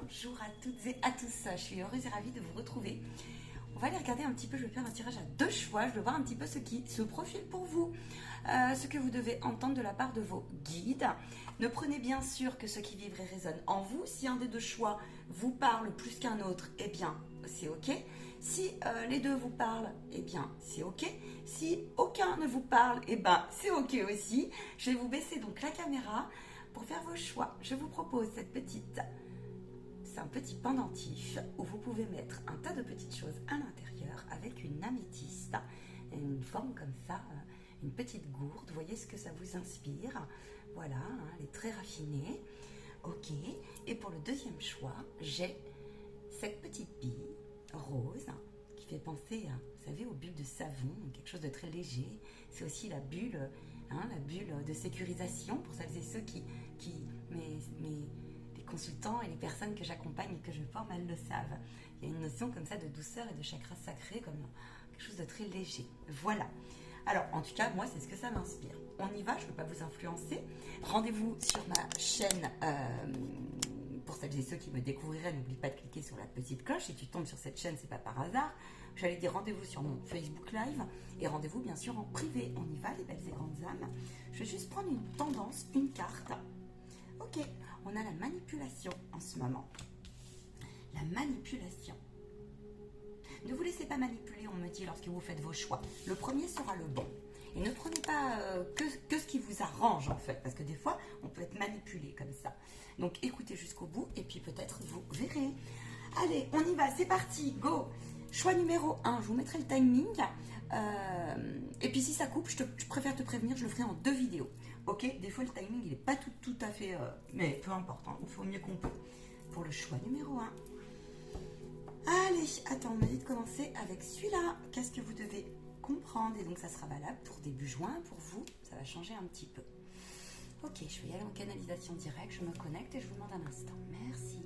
Bonjour à toutes et à tous, je suis heureuse et ravie de vous retrouver. On va aller regarder un petit peu, je vais faire un tirage à deux choix, je vais voir un petit peu ce qui se profile pour vous, ce que vous devez entendre de la part de vos guides. Ne prenez bien sûr que ce qui vibre et résonne en vous. Si un des deux choix vous parle plus qu'un autre, eh bien c'est ok. Si les deux vous parlent, eh bien c'est ok. Si aucun ne vous parle, eh bien c'est ok aussi. Je vais vous baisser donc la caméra pour faire vos choix. Je vous propose c'est un petit pendentif où vous pouvez mettre un tas de petites choses à l'intérieur avec une améthyste, une forme comme ça, une petite gourde. Vous voyez ce que ça vous inspire. Voilà, elle est très raffinée. Ok. Et pour le deuxième choix, j'ai cette petite bille rose qui fait penser, vous savez, aux bulles de savon, quelque chose de très léger. C'est aussi la bulle de sécurisation pour celles et ceux les consultants et les personnes que j'accompagne et que je forme, elles le savent. Il y a une notion comme ça de douceur et de chakra sacré, comme quelque chose de très léger. Voilà. Alors, en tout cas, moi, c'est ce que ça m'inspire. On y va, je ne veux pas vous influencer. Rendez-vous sur ma chaîne. Pour celles et ceux qui me découvriraient, n'oublie pas de cliquer sur la petite cloche. Si tu tombes sur cette chaîne, c'est pas par hasard. J'allais dire rendez-vous sur mon Facebook Live et rendez-vous bien sûr en privé. On y va, les belles et grandes âmes. Je vais juste prendre une tendance, une carte. Ok, on a la manipulation en ce moment. La manipulation. Ne vous laissez pas manipuler, on me dit, lorsque vous faites vos choix. Le premier sera le bon. Et ne prenez pas que ce qui vous arrange, en fait. Parce que des fois, on peut être manipulé comme ça. Donc, écoutez jusqu'au bout et puis peut-être vous verrez. Allez, on y va, c'est parti, go. Choix numéro 1, je vous mettrai le timing. Et puis, si ça coupe, je préfère te prévenir, je le ferai en 2 vidéos. Ok, des fois, le timing, il n'est pas tout à fait... mais peu importe, il faut mieux qu'on peut. Pour le choix numéro 1. Allez, attends, on m'a dit de commencer avec celui-là. Qu'est-ce que vous devez comprendre? Et donc, ça sera valable pour début juin. Pour vous, ça va changer un petit peu. Ok, je vais y aller en canalisation directe. Je me connecte et je vous demande un instant. Merci.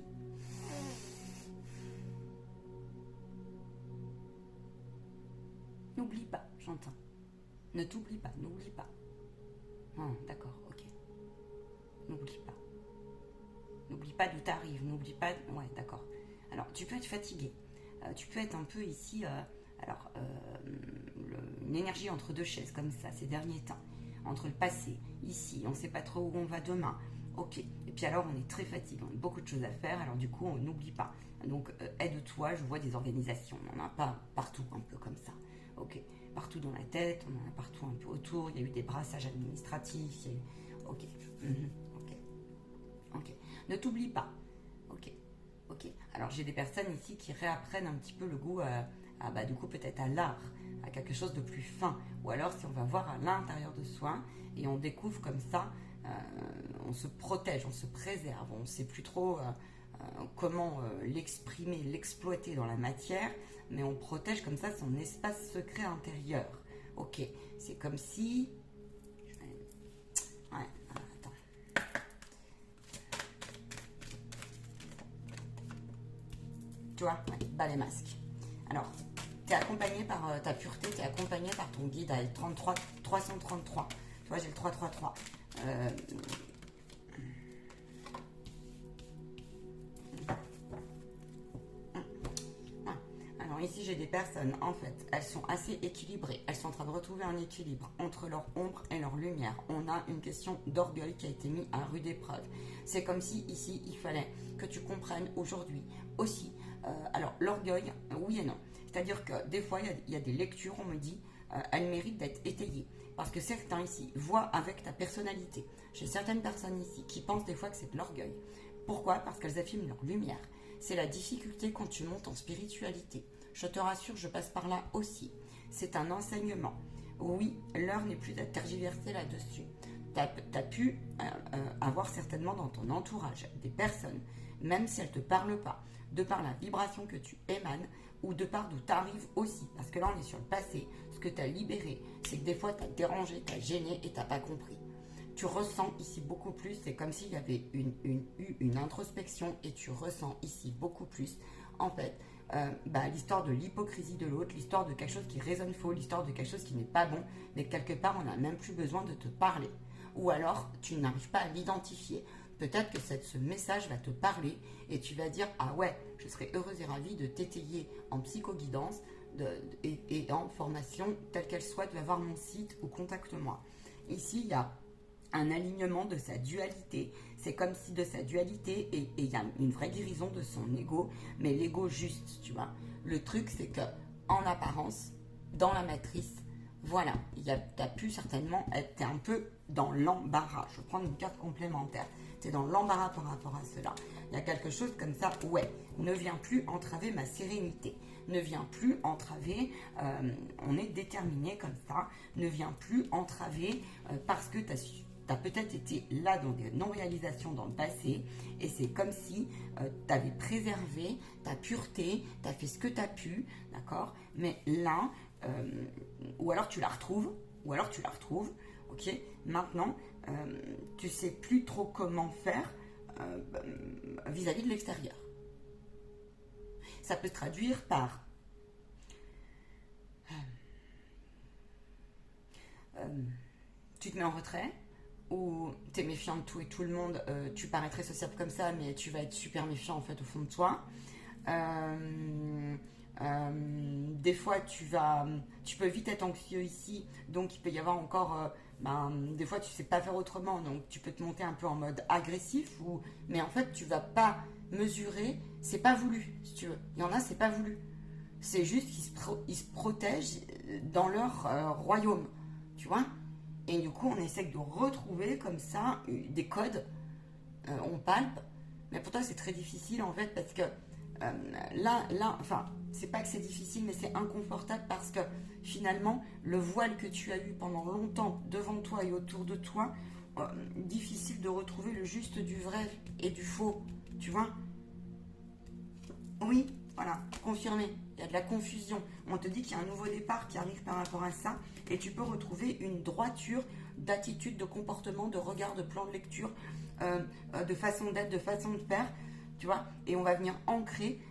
N'oublie pas, j'entends. Ne t'oublie pas, n'oublie pas. D'accord, ok. N'oublie pas. N'oublie pas d'où t'arrives, n'oublie pas... Ouais, d'accord. Alors, tu peux être fatigué. Tu peux être un peu ici... une énergie entre deux chaises, comme ça, ces derniers temps. Entre le passé, ici, on ne sait pas trop où on va demain. Ok. Et puis alors, on est très fatigué, on a beaucoup de choses à faire. Alors du coup, on n'oublie pas. Donc, aide-toi, je vois des organisations. On n'en a pas partout, un peu comme ça. Ok. Partout dans la tête, on en a partout un peu autour. Il y a eu des brassages administratifs. Ok. Ok. Ok. Ne t'oublie pas. Ok. Ok. Alors, j'ai des personnes ici qui réapprennent un petit peu le goût du coup, peut-être à l'art, à quelque chose de plus fin. Ou alors, si on va voir à l'intérieur de soi et on découvre comme ça, on se protège, on se préserve. On ne sait plus trop comment l'exprimer, l'exploiter dans la matière, mais on protège comme ça son espace secret intérieur. Ok. C'est comme si... Ouais, attends. Tu vois, ouais, bas les masques. Alors, tu es accompagné par ta pureté, tu es accompagné par ton guide avec 333. Tu vois, j'ai le 333. Alors ici, j'ai des personnes, en fait, elles sont assez équilibrées. Elles sont en train de retrouver un équilibre entre leur ombre et leur lumière. On a une question d'orgueil qui a été mise à rude épreuve. C'est comme si, ici, il fallait que tu comprennes aujourd'hui aussi. Alors, l'orgueil, oui et non. C'est-à-dire que des fois, il y a des lectures, on me dit, elles méritent d'être étayées. Parce que certains ici voient avec ta personnalité. J'ai certaines personnes ici qui pensent des fois que c'est de l'orgueil. Pourquoi? Parce qu'elles affirment leur lumière. C'est la difficulté quand tu montes en spiritualité. Je te rassure, je passe par là aussi. C'est un enseignement. Oui, l'heure n'est plus à tergiverser là-dessus. Tu as pu avoir certainement dans ton entourage des personnes, même si elles ne te parlent pas, de par la vibration que tu émanes ou de par d'où tu arrives aussi. Parce que là, on est sur le passé. Ce que tu as libéré, c'est que des fois, tu as dérangé, tu as gêné et tu n'as pas compris. Tu ressens ici beaucoup plus, c'est comme s'il y avait une introspection et tu ressens ici beaucoup plus, en fait, l'histoire de l'hypocrisie de l'autre, l'histoire de quelque chose qui résonne faux, l'histoire de quelque chose qui n'est pas bon, mais quelque part, on n'a même plus besoin de te parler. Ou alors, tu n'arrives pas à l'identifier. peut-être que ce message va te parler et tu vas dire, ah ouais, je serais heureuse et ravie de t'étayer en psychoguidance et en formation, telle qu'elle soit, tu vas voir mon site ou contacte-moi. Ici, il y a un alignement de sa dualité. C'est comme si de sa dualité, et il y a une vraie guérison de son ego, mais l'ego juste, tu vois. Le truc, c'est que en apparence, dans la matrice, voilà, tu as pu certainement être un peu dans l'embarras. Je vais prendre une carte complémentaire. Tu es dans l'embarras par rapport à cela. Il y a quelque chose comme ça, ouais, ne viens plus entraver ma sérénité. Ne viens plus entraver, on est déterminé comme ça, ne viens plus entraver parce que tu as peut-être été là dans des non-réalisations dans le passé et c'est comme si tu avais préservé ta pureté, tu as fait ce que tu as pu, d'accord? Mais là, ou alors tu la retrouves, ok? Maintenant, tu sais plus trop comment faire vis-à-vis de l'extérieur. Ça peut se traduire par tu te mets en retrait ou tu es méfiant de tout et tout le monde, tu parais très sociable comme ça, mais tu vas être super méfiant en fait au fond de toi. Des fois tu peux vite être anxieux ici, donc il peut y avoir encore des fois tu sais pas faire autrement, donc tu peux te monter un peu en mode agressif, mais en fait tu vas pas mesurer, c'est pas voulu si tu veux. Il y en a, c'est pas voulu, c'est juste qu'ils se protègent dans leur royaume, tu vois. Et du coup on essaie de retrouver comme ça des codes, on palpe, mais pour toi c'est très difficile en fait parce que enfin, c'est pas que c'est difficile, mais c'est inconfortable parce que finalement, le voile que tu as eu pendant longtemps devant toi et autour de toi, difficile de retrouver le juste du vrai et du faux, tu vois? Oui, voilà, confirmé. Il y a de la confusion. On te dit qu'il y a un nouveau départ qui arrive par rapport à ça et tu peux retrouver une droiture d'attitude, de comportement, de regard, de plan de lecture, de façon d'être, de façon de faire. Tu vois, et on va venir ancrer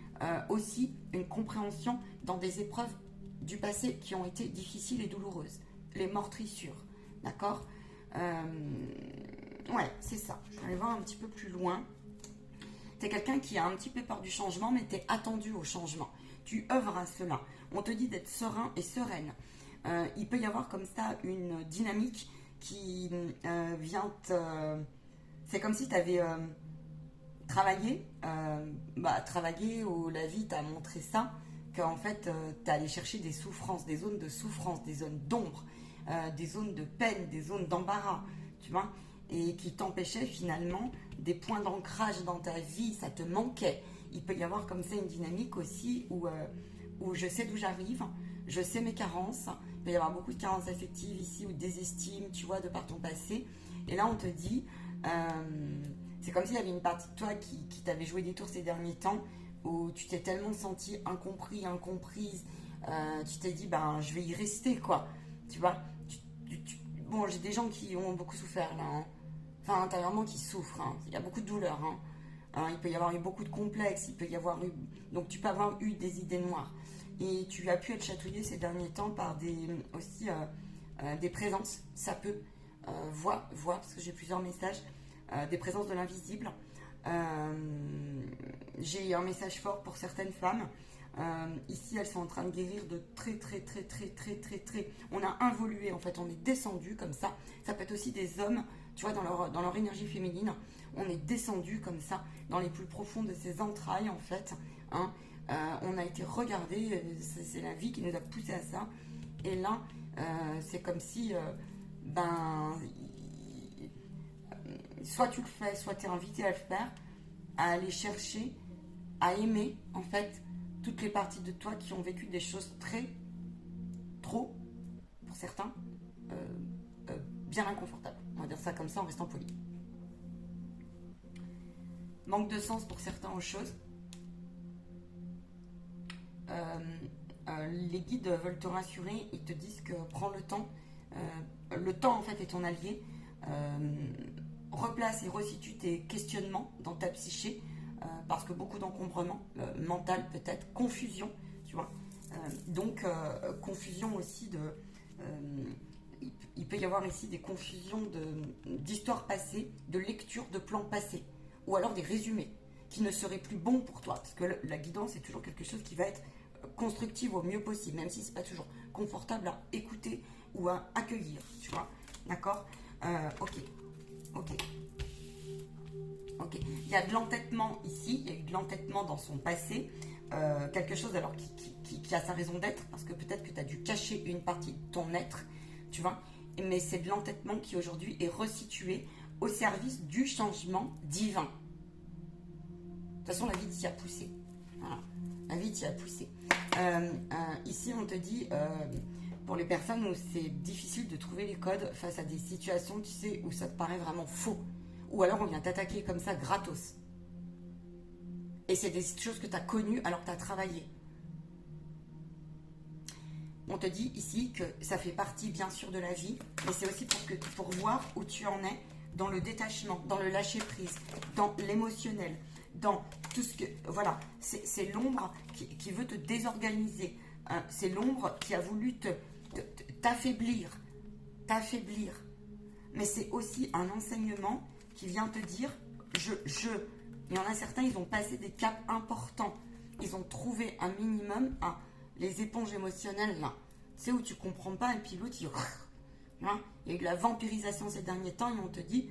aussi une compréhension dans des épreuves du passé qui ont été difficiles et douloureuses. Les meurtrissures, d'accord? Ouais, c'est ça. Je vais aller voir un petit peu plus loin. Tu es quelqu'un qui a un petit peu peur du changement, mais tu es attendu au changement. Tu œuvres à cela. On te dit d'être serein et sereine. Il peut y avoir comme ça une dynamique qui vient te... C'est comme si tu avais... travailler où la vie t'a montré ça, qu'en fait t'es allé chercher des souffrances, des zones de souffrance, des zones d'ombre, des zones de peine, des zones d'embarras, tu vois, et qui t'empêchaient finalement des points d'ancrage dans ta vie, ça te manquait. Il peut y avoir comme ça une dynamique aussi où je sais d'où j'arrive, je sais mes carences, il peut y avoir beaucoup de carences affectives ici ou des estimes, tu vois, de par ton passé, et là on te dit... c'est comme s'il y avait une partie de toi qui t'avait joué des tours ces derniers temps, où tu t'es tellement senti incompris, incomprise, tu t'es dit, je vais y rester, quoi. Tu vois, bon, j'ai des gens qui ont beaucoup souffert, là, hein. Enfin, intérieurement, qui souffrent, hein. Il y a beaucoup de douleur, hein. Il peut y avoir eu beaucoup de complexes, il peut y avoir eu... Donc, tu peux avoir eu des idées noires. Et tu as pu être chatouillé ces derniers temps par aussi des présences, ça peut, voix, parce que j'ai plusieurs messages, des présences de l'invisible. J'ai un message fort pour certaines femmes. Ici, elles sont en train de guérir de très. On a involué, en fait, on est descendu comme ça. Ça peut être aussi des hommes, tu vois, dans leur énergie féminine. On est descendu comme ça, dans les plus profonds de ses entrailles, en fait. Hein. On a été regardé, c'est la vie qui nous a poussé à ça. Et là, c'est comme si, soit tu le fais, soit tu es invité à le faire, à aller chercher, à aimer, en fait, toutes les parties de toi qui ont vécu des choses trop, pour certains, bien inconfortables. On va dire ça comme ça en restant poli. Manque de sens pour certains aux choses. Les guides veulent te rassurer, ils te disent que prends le temps. Le temps, en fait, est ton allié. Replace et resitue tes questionnements dans ta psyché, parce que beaucoup d'encombrement mental peut-être, confusion, tu vois. Donc confusion aussi il peut y avoir ici des confusions d'histoires passées, de lecture de plans passés, ou alors des résumés qui ne seraient plus bons pour toi, parce que la guidance est toujours quelque chose qui va être constructive au mieux possible, même si c'est pas toujours confortable à écouter ou à accueillir, tu vois, d'accord. Ok, ok. Ok, il y a de l'entêtement ici, il y a eu de l'entêtement dans son passé, quelque chose alors qui a sa raison d'être, parce que peut-être que tu as dû cacher une partie de ton être, tu vois, mais c'est de l'entêtement qui aujourd'hui est resitué au service du changement divin. De toute façon, la vie t'y a poussé. Voilà, la vie t'y a poussé. Ici, on te dit, pour les personnes où c'est difficile de trouver les codes face à des situations, tu sais, où ça te paraît vraiment faux. Ou alors on vient t'attaquer comme ça gratos. Et c'est des choses que tu as connues alors que tu as travaillé. On te dit ici que ça fait partie bien sûr de la vie, mais c'est aussi pour voir où tu en es dans le détachement, dans le lâcher prise, dans l'émotionnel, dans tout ce que... Voilà, c'est l'ombre qui veut te désorganiser. Hein, c'est l'ombre qui a voulu t'affaiblir. T'affaiblir. Mais c'est aussi un enseignement qui vient te dire, il y en a certains, ils ont passé des caps importants. Ils ont trouvé un minimum, les éponges émotionnelles, là. Tu sais, où tu comprends pas, et puis l'autre, il y a eu de la vampirisation ces derniers temps, et on te dit,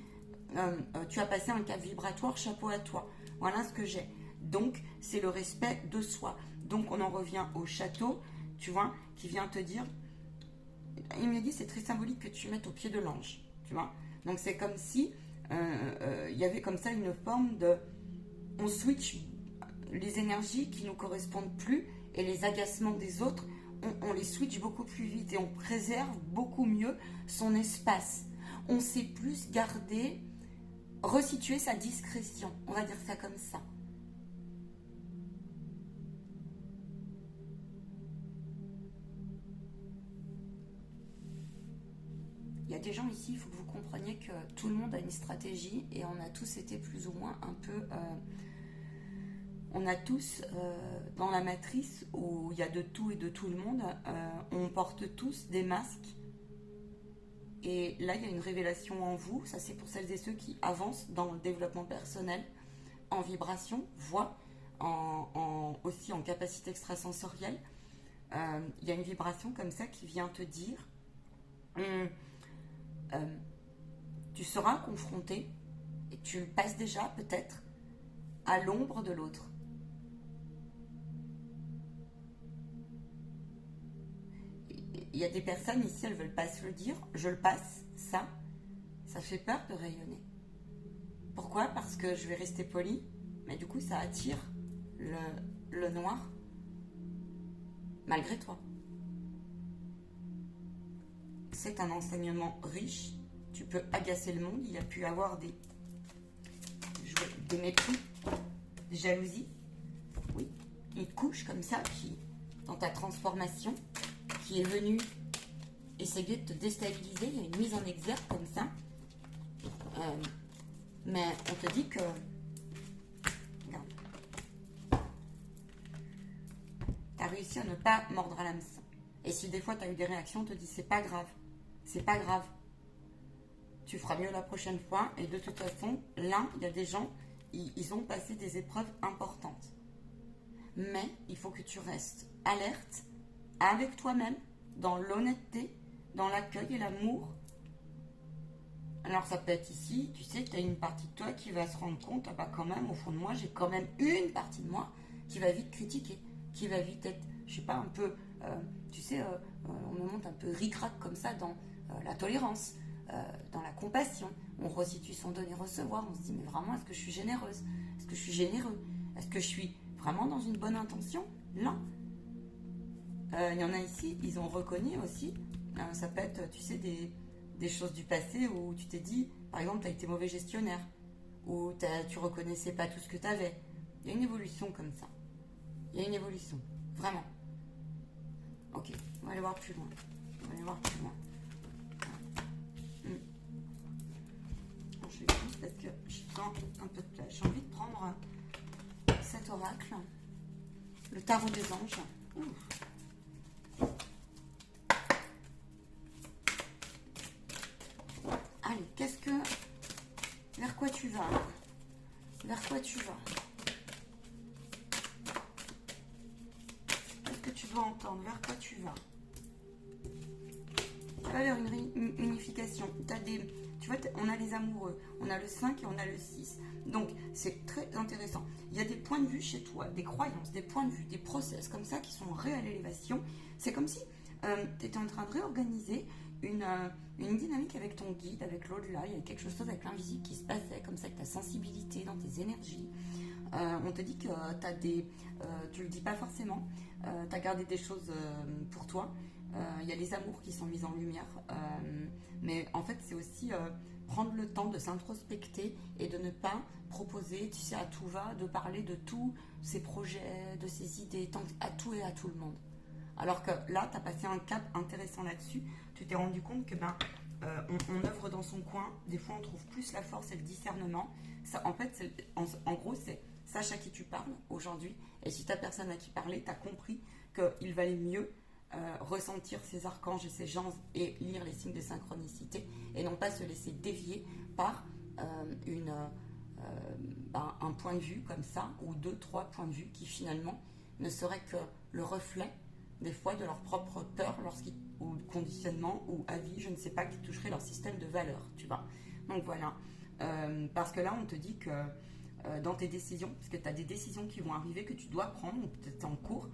tu as passé un cap vibratoire, chapeau à toi. Voilà ce que j'ai. Donc, c'est le respect de soi. Donc, on en revient au château, tu vois, qui vient te dire, il me dit, c'est très symbolique que tu mettes au pied de l'ange, tu vois. Donc, c'est comme si il y avait comme ça une forme de... On switch les énergies qui ne nous correspondent plus et les agacements des autres, on les switch beaucoup plus vite et on préserve beaucoup mieux son espace. On sait plus garder, resituer sa discrétion. On va dire ça comme ça. Il y a des gens ici, il faut que vous compreniez que tout le monde a une stratégie et on a tous été plus ou moins un peu... on a tous, dans la matrice où il y a de tout et de tout le monde, on porte tous des masques. Et là, il y a une révélation en vous. Ça, c'est pour celles et ceux qui avancent dans le développement personnel, en vibration, voix, aussi en capacité extrasensorielle. Il y a une vibration comme ça qui vient te dire... tu seras confronté, et tu le passes déjà peut-être, à l'ombre de l'autre. Il y a des personnes ici, elles ne veulent pas se le dire, je le passe, ça fait peur de rayonner. Pourquoi? Parce que je vais rester polie, mais du coup ça attire le noir, malgré toi. C'est un enseignement riche. Tu peux agacer le monde. Il y a pu avoir des mépris, des jalousies. Oui, une couche comme ça qui, dans ta transformation, qui est venue essayer de te déstabiliser. Il y a une mise en exergue comme ça. Mais on te dit que... Regarde. Tu as réussi à ne pas mordre à l'hameçon. Et si des fois tu as eu des réactions, on te dit c'est pas grave. C'est pas grave. Tu feras mieux la prochaine fois. Et de toute façon, là, il y a des gens, ils ont passé des épreuves importantes. Mais il faut que tu restes alerte avec toi-même, dans l'honnêteté, dans l'accueil et l'amour. Alors ça peut être ici, tu sais, tu as une partie de toi qui va se rendre compte, ah bah quand même, au fond de moi, j'ai quand même une partie de moi qui va vite critiquer, qui va vite être, je sais pas, un peu, tu sais, on me monte un peu ric-rac comme ça dans la tolérance, dans la compassion. On resitue son donner-recevoir, on se dit, mais vraiment, est-ce que je suis généreuse? Est-ce que je suis généreux? Est-ce que je suis vraiment dans une bonne intention? Là. Il y en a ici, ils ont reconnu aussi, ça peut être, tu sais, des choses du passé où tu t'es dit, par exemple, tu as été mauvais gestionnaire, ou tu reconnaissais pas tout ce que tu avais. Il y a une évolution comme ça. Il y a une évolution, vraiment. Ok, on va aller voir plus loin. On va aller voir plus loin. Je vais juste parce que je prends un peu de place. J'ai envie de prendre cet oracle, le tarot des anges. Ouh. tu vas? Vers quoi tu vas? Qu'est-ce que tu dois entendre? Vers quoi tu vas? Tu vas vers une unification. Tu vois, on a les amoureux, on a le 5 et on a le 6. Donc, c'est très intéressant. Il y a des points de vue chez toi, des croyances, des points de vue, des process comme ça qui sont en réelle élévation. C'est comme si tu étais en train de réorganiser une dynamique avec ton guide, avec l'au-delà. Il y a quelque chose avec l'invisible qui se passait, comme ça, avec ta sensibilité, dans tes énergies. On te dit que tu le dis pas forcément, tu as gardé des choses pour toi. Il y a les amours qui sont mis en lumière, mais en fait c'est aussi prendre le temps de s'introspecter et de ne pas proposer, tu sais, à tout va, de parler de tous ses projets, de ses idées, à tout et à tout le monde. Alors que là, tu as passé un cap intéressant là-dessus, tu t'es rendu compte que on œuvre dans son coin, des fois on trouve plus la force et le discernement. Ça, en fait, en gros, c'est sache à qui tu parles aujourd'hui, et si ta personne à qui parler, tu as compris qu'il valait mieux ressentir ses archanges et ses gens et lire les signes de synchronicité et non pas se laisser dévier par un point de vue comme ça ou 2, 3 points de vue qui finalement ne seraient que le reflet des fois de leur propre peur ou conditionnement ou avis, je ne sais pas, qui toucherait leur système de valeurs, tu vois. Donc voilà, parce que là on te dit que dans tes décisions, parce que tu as des décisions qui vont arriver que tu dois prendre, ou peut-être en cours,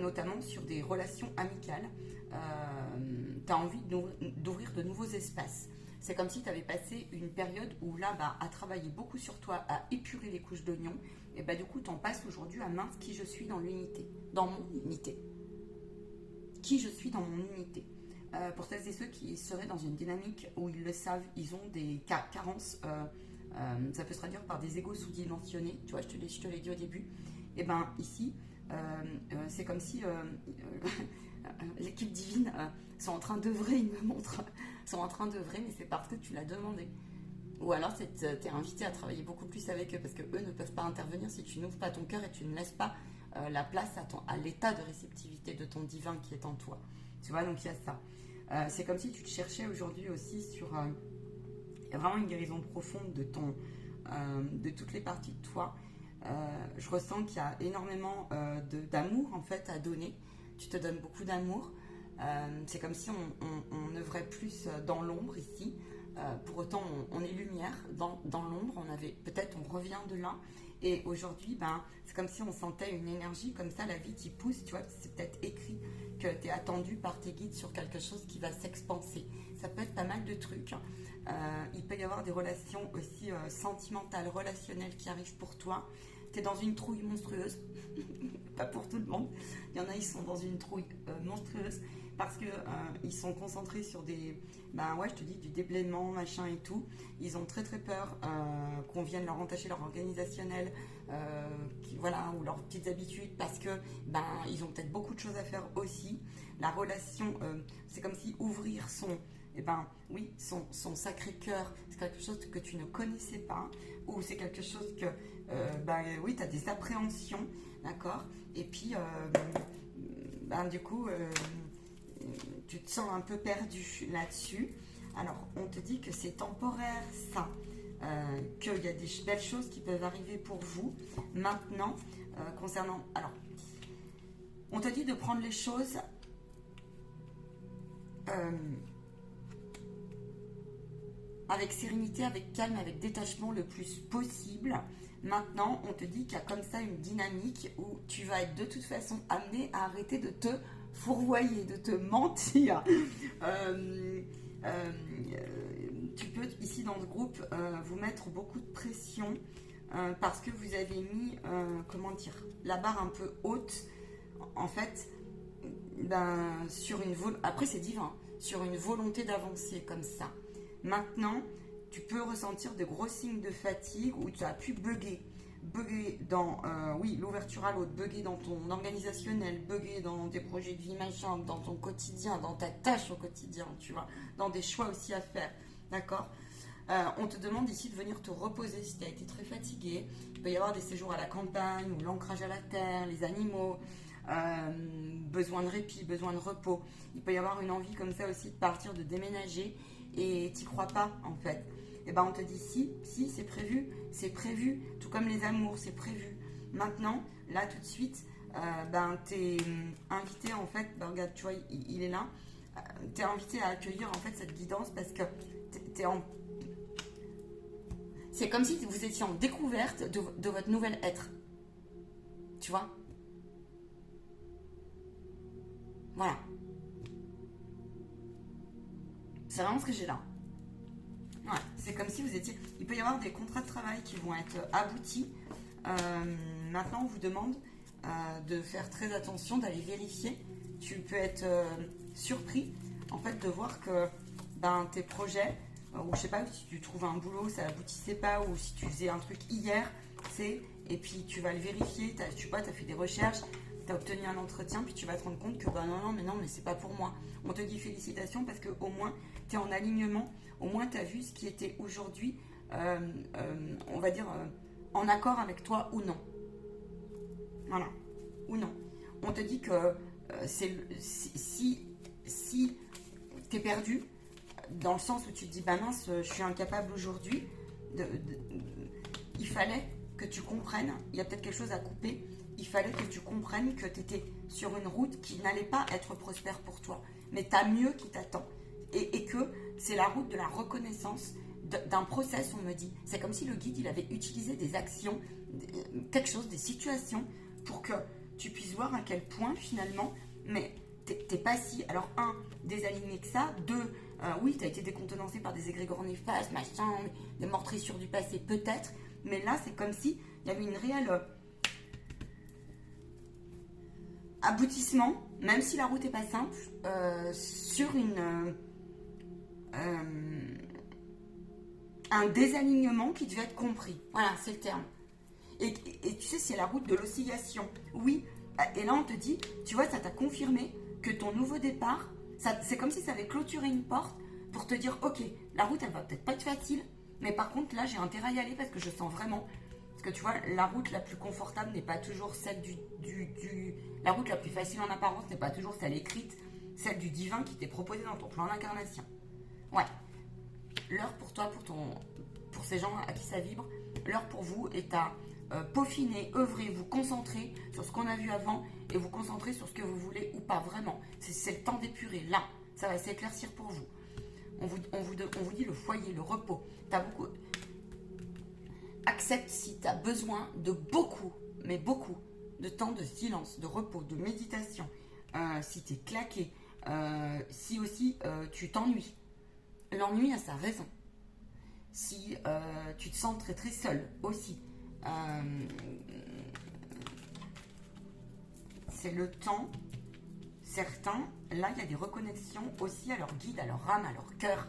notamment sur des relations amicales, tu as envie d'ouvrir de nouveaux espaces. C'est comme si tu avais passé une période où là, à travailler beaucoup sur toi, à épurer les couches d'oignon, et du coup, tu en passes aujourd'hui à mince qui je suis dans l'unité, dans mon unité. Qui je suis dans mon unité. Pour celles et ceux qui seraient dans une dynamique où ils le savent, ils ont des carences, ça peut se traduire par des égos sous-dimensionnés, tu vois, je te l'ai dit au début, et ici, c'est comme si l'équipe divine sont en train d'œuvrer, ils me montrent, sont en train d'œuvrer, mais c'est parce que tu l'as demandé. Ou alors t'es invité à travailler beaucoup plus avec eux, parce que eux ne peuvent pas intervenir si tu n'ouvres pas ton cœur et tu ne laisses pas la place à l'état de réceptivité de ton divin qui est en toi. Tu vois, donc il y a ça. C'est comme si tu te cherchais aujourd'hui aussi sur... il y a vraiment une guérison profonde de toutes les parties de toi. Je ressens qu'il y a énormément d'amour en fait à donner. Tu te donnes beaucoup d'amour. C'est comme si on œuvrait plus dans l'ombre ici. Pour autant, on est lumière dans l'ombre. On revient de là. Et aujourd'hui, c'est comme si on sentait une énergie comme ça. La vie t'y pousse. Tu vois, c'est peut-être écrit que tu es attendu par tes guides sur quelque chose qui va s'expanser. Ça peut être pas mal de trucs. Il peut y avoir des relations aussi sentimentales, relationnelles qui arrivent pour toi. Tu es dans une trouille monstrueuse. Pas pour tout le monde. Il y en a, ils sont dans une trouille monstrueuse parce que ils sont concentrés sur des... je te dis, du déblaiement, machin et tout. Ils ont très très peur qu'on vienne leur entacher leur organisationnel, ou leurs petites habitudes, parce que ils ont peut-être beaucoup de choses à faire aussi. La relation, c'est comme si ouvrir son sacré cœur, c'est quelque chose que tu ne connaissais pas, ou c'est quelque chose que, tu as des appréhensions, d'accord? Et puis, du coup, tu te sens un peu perdu là-dessus. Alors, on te dit que c'est temporaire, ça, qu'il y a des belles choses qui peuvent arriver pour vous. Maintenant, concernant... Alors, on te dit de prendre les choses... avec sérénité, avec calme, avec détachement le plus possible. Maintenant, on te dit qu'il y a comme ça une dynamique où tu vas être de toute façon amené à arrêter de te fourvoyer, de te mentir. Tu peux, ici dans ce groupe, vous mettre beaucoup de pression parce que vous avez mis, la barre un peu haute, en fait, sur une après c'est divin, sur une volonté d'avancer comme ça. Maintenant, tu peux ressentir de gros signes de fatigue où tu as pu bugger dans l'ouverture à l'autre, bugger dans ton organisationnel, bugger dans tes projets de vie, machin, dans ton quotidien, dans ta tâche au quotidien, tu vois, dans des choix aussi à faire, d'accord? On te demande ici de venir te reposer si tu as été très fatigué. Il peut y avoir des séjours à la campagne ou l'ancrage à la terre, les animaux, besoin de répit, besoin de repos. Il peut y avoir une envie comme ça aussi de partir, de déménager, et tu crois pas en fait. Et ben on te dit si, c'est prévu, tout comme les amours, c'est prévu. Maintenant, là tout de suite, t'es invité en fait, regarde, tu vois, il est là, t'es invité à accueillir en fait cette guidance parce que t'es en... C'est comme si vous étiez en découverte de votre nouvel être. Tu vois? Voilà. C'est vraiment ce que j'ai là. Ouais, c'est comme si vous étiez... Il peut y avoir des contrats de travail qui vont être aboutis. Maintenant, on vous demande de faire très attention, d'aller vérifier. Tu peux être surpris, en fait, de voir que tes projets, ou je sais pas, si tu trouves un boulot, ça aboutissait pas, ou si tu faisais un truc hier, et puis tu vas le vérifier, tu as fait des recherches, tu as obtenu un entretien, puis tu vas te rendre compte que non, mais c'est pas pour moi. On te dit félicitations parce qu'au moins, tu es en alignement, au moins tu as vu ce qui était aujourd'hui, on va dire, en accord avec toi ou non. Voilà, ou non. On te dit que si tu es perdu, dans le sens où tu te dis, mince, je suis incapable aujourd'hui, il fallait que tu comprennes, il y a peut-être quelque chose à couper, il fallait que tu comprennes que tu étais sur une route qui n'allait pas être prospère pour toi, mais tu as mieux qui t'attend. Et que c'est la route de la reconnaissance, d'un process, on me dit. C'est comme si le guide, il avait utilisé des actions, quelque chose, des situations, pour que tu puisses voir à quel point, finalement, mais t'es pas si... Alors, un, désaligné que ça. Deux, oui, tu as été décontenancé par des égrégores néfastes, machin, des meurtrissures du passé, peut-être. Mais là, c'est comme si il y avait une réelle... aboutissement, même si la route n'est pas simple, sur un désalignement qui devait être compris. Voilà, c'est le terme. Et tu sais, c'est la route de l'oscillation. Oui, et là on te dit, tu vois, ça t'a confirmé que ton nouveau départ, c'est comme si ça avait clôturé une porte pour te dire, ok, la route elle va peut-être pas être facile, mais par contre là j'ai intérêt à y aller parce que je sens vraiment... Parce que tu vois, la route la plus confortable n'est pas toujours celle la route la plus facile en apparence n'est pas toujours celle écrite, celle du divin qui t'est proposée dans ton plan d'incarnation. Ouais. L'heure pour toi, pour ces gens à qui ça vibre, l'heure pour vous est à peaufiner, œuvrer, vous concentrer sur ce qu'on a vu avant et vous concentrer sur ce que vous voulez ou pas vraiment. C'est le temps d'épurer. Là, ça va s'éclaircir pour vous. On vous dit le foyer, le repos. T'as beaucoup... Accepte si tu as besoin de beaucoup, mais beaucoup, de temps de silence, de repos, de méditation. Si tu es claqué, si aussi tu t'ennuies. L'ennui a sa raison. Si tu te sens très très seul aussi. C'est le temps. Certains, là, il y a des reconnexions aussi à leur guide, à leur âme, à leur cœur.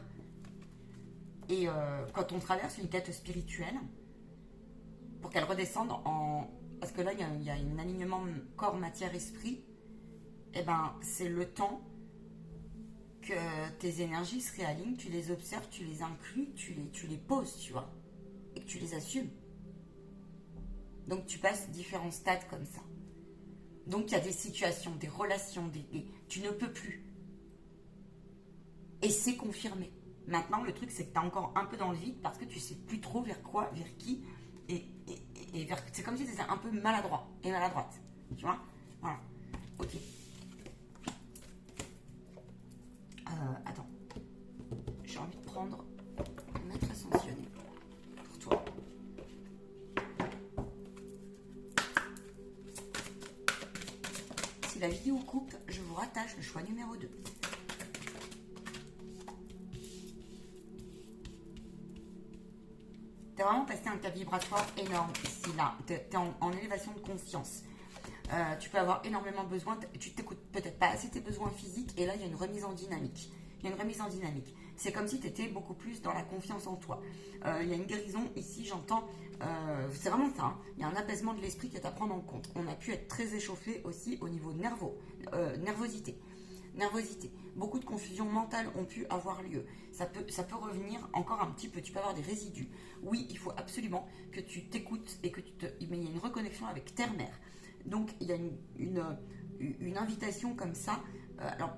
Et quand on traverse une quête spirituelle, pour qu'elle redescende en... Parce que là, il y a un alignement corps, matière, esprit. Et c'est le temps que tes énergies se réalignent, tu les observes, tu les inclus, tu les poses, tu vois. Et que tu les assumes. Donc, tu passes différents stades comme ça. Donc, il y a des situations, des relations, tu ne peux plus. Et c'est confirmé. Maintenant, le truc, c'est que tu es encore un peu dans le vide parce que tu sais plus trop vers quoi, vers qui... Et c'est comme si c'était un peu maladroit et maladroite. Tu vois? Voilà. Ok. Attends. J'ai envie de prendre un maître ascensionné pour toi. Si la vidéo coupe, je vous rattache le choix numéro 2. Tu as vraiment passé un cap vibratoire énorme ici, là. Tu es en élévation de conscience. Tu peux avoir énormément besoin. Tu t'écoutes peut-être pas assez tes besoins physiques. Et là, il y a une remise en dynamique. Il y a une remise en dynamique. C'est comme si tu étais beaucoup plus dans la confiance en toi. Il y a une guérison ici, j'entends. C'est vraiment ça. Hein. Il y a un apaisement de l'esprit qui est à prendre en compte. On a pu être très échauffé aussi au niveau nervosité. Nervosité. Beaucoup de confusions mentales ont pu avoir lieu. Ça peut revenir encore un petit peu. Tu peux avoir des résidus. Oui, il faut absolument que tu t'écoutes et que mais il y a une reconnexion avec terre-mère. Donc, il y a une invitation comme ça. Alors,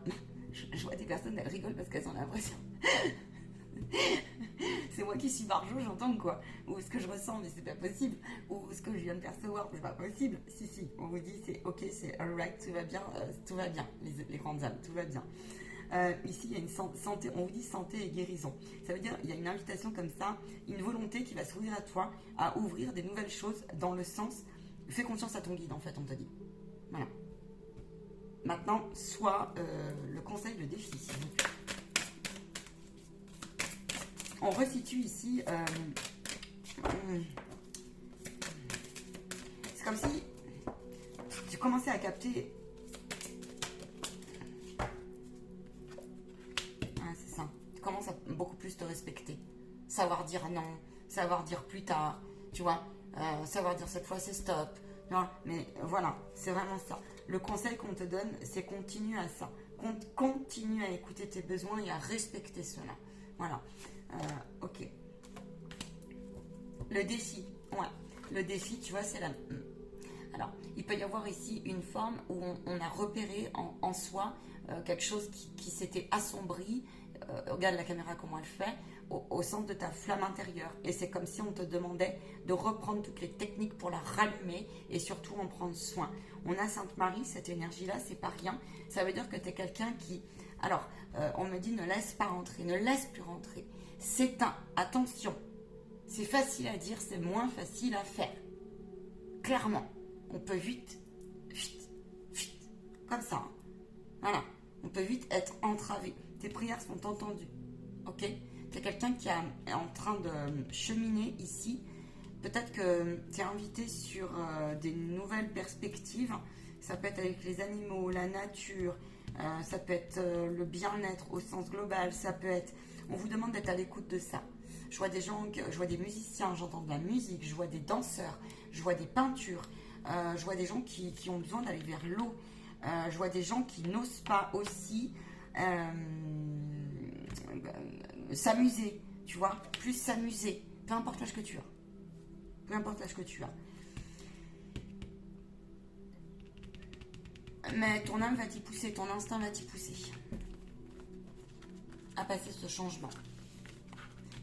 je vois des personnes, elles rigolent parce qu'elles ont l'impression... C'est moi qui suis Marjo, j'entends quoi. Ou ce que je ressens, mais c'est pas possible. Ou ce que je viens de percevoir, c'est pas possible. Si, si, on vous dit c'est ok, c'est alright, tout va bien, les grandes âmes, tout va bien. Ici, il y a une santé, on vous dit santé et guérison. Ça veut dire il y a une invitation comme ça, une volonté qui va s'ouvrir à toi, à ouvrir des nouvelles choses dans le sens, fais confiance à ton guide en fait, on te dit. Voilà. Maintenant, soit le conseil, le défi, s'il vous plaît. On resitue ici. C'est comme si tu commençais à capter. C'est ça. Tu commences à beaucoup plus te respecter. Savoir dire non, savoir dire plus tard, tu vois. Savoir dire cette fois c'est stop. Non, mais voilà, c'est vraiment ça. Le conseil qu'on te donne, c'est continue à ça. Continue à écouter tes besoins et à respecter cela. Voilà. Ok. Le défi. Ouais. Le défi, tu vois, c'est la... Alors, il peut y avoir ici une forme où on a repéré en soi quelque chose qui s'était assombri. Regarde la caméra comment elle fait. Au centre de ta flamme intérieure. Et c'est comme si on te demandait de reprendre toutes les techniques pour la rallumer et surtout en prendre soin. On a Sainte Marie, cette énergie-là, c'est pas rien. Ça veut dire que tu es quelqu'un qui... Alors, on me dit ne laisse pas rentrer, ne laisse plus rentrer. S'éteins, attention. C'est facile à dire, c'est moins facile à faire. Clairement, on peut vite, comme ça. Hein. Voilà, on peut vite être entravé. Tes prières sont entendues, ok? Tu es quelqu'un qui est en train de cheminer ici. Peut-être que tu es invité sur des nouvelles perspectives. Ça peut être avec les animaux, la nature, ça peut être le bien-être au sens global, ça peut être... On vous demande d'être à l'écoute de ça. Je vois des gens, je vois des musiciens, j'entends de la musique, je vois des danseurs, je vois des peintures, je vois des gens qui ont besoin d'aller vers l'eau, je vois des gens qui n'osent pas aussi s'amuser, tu vois, plus s'amuser, peu importe l'âge que tu as. Peu importe l'âge que tu as. Mais ton âme va t'y pousser, ton instinct va t'y pousser à passer ce changement.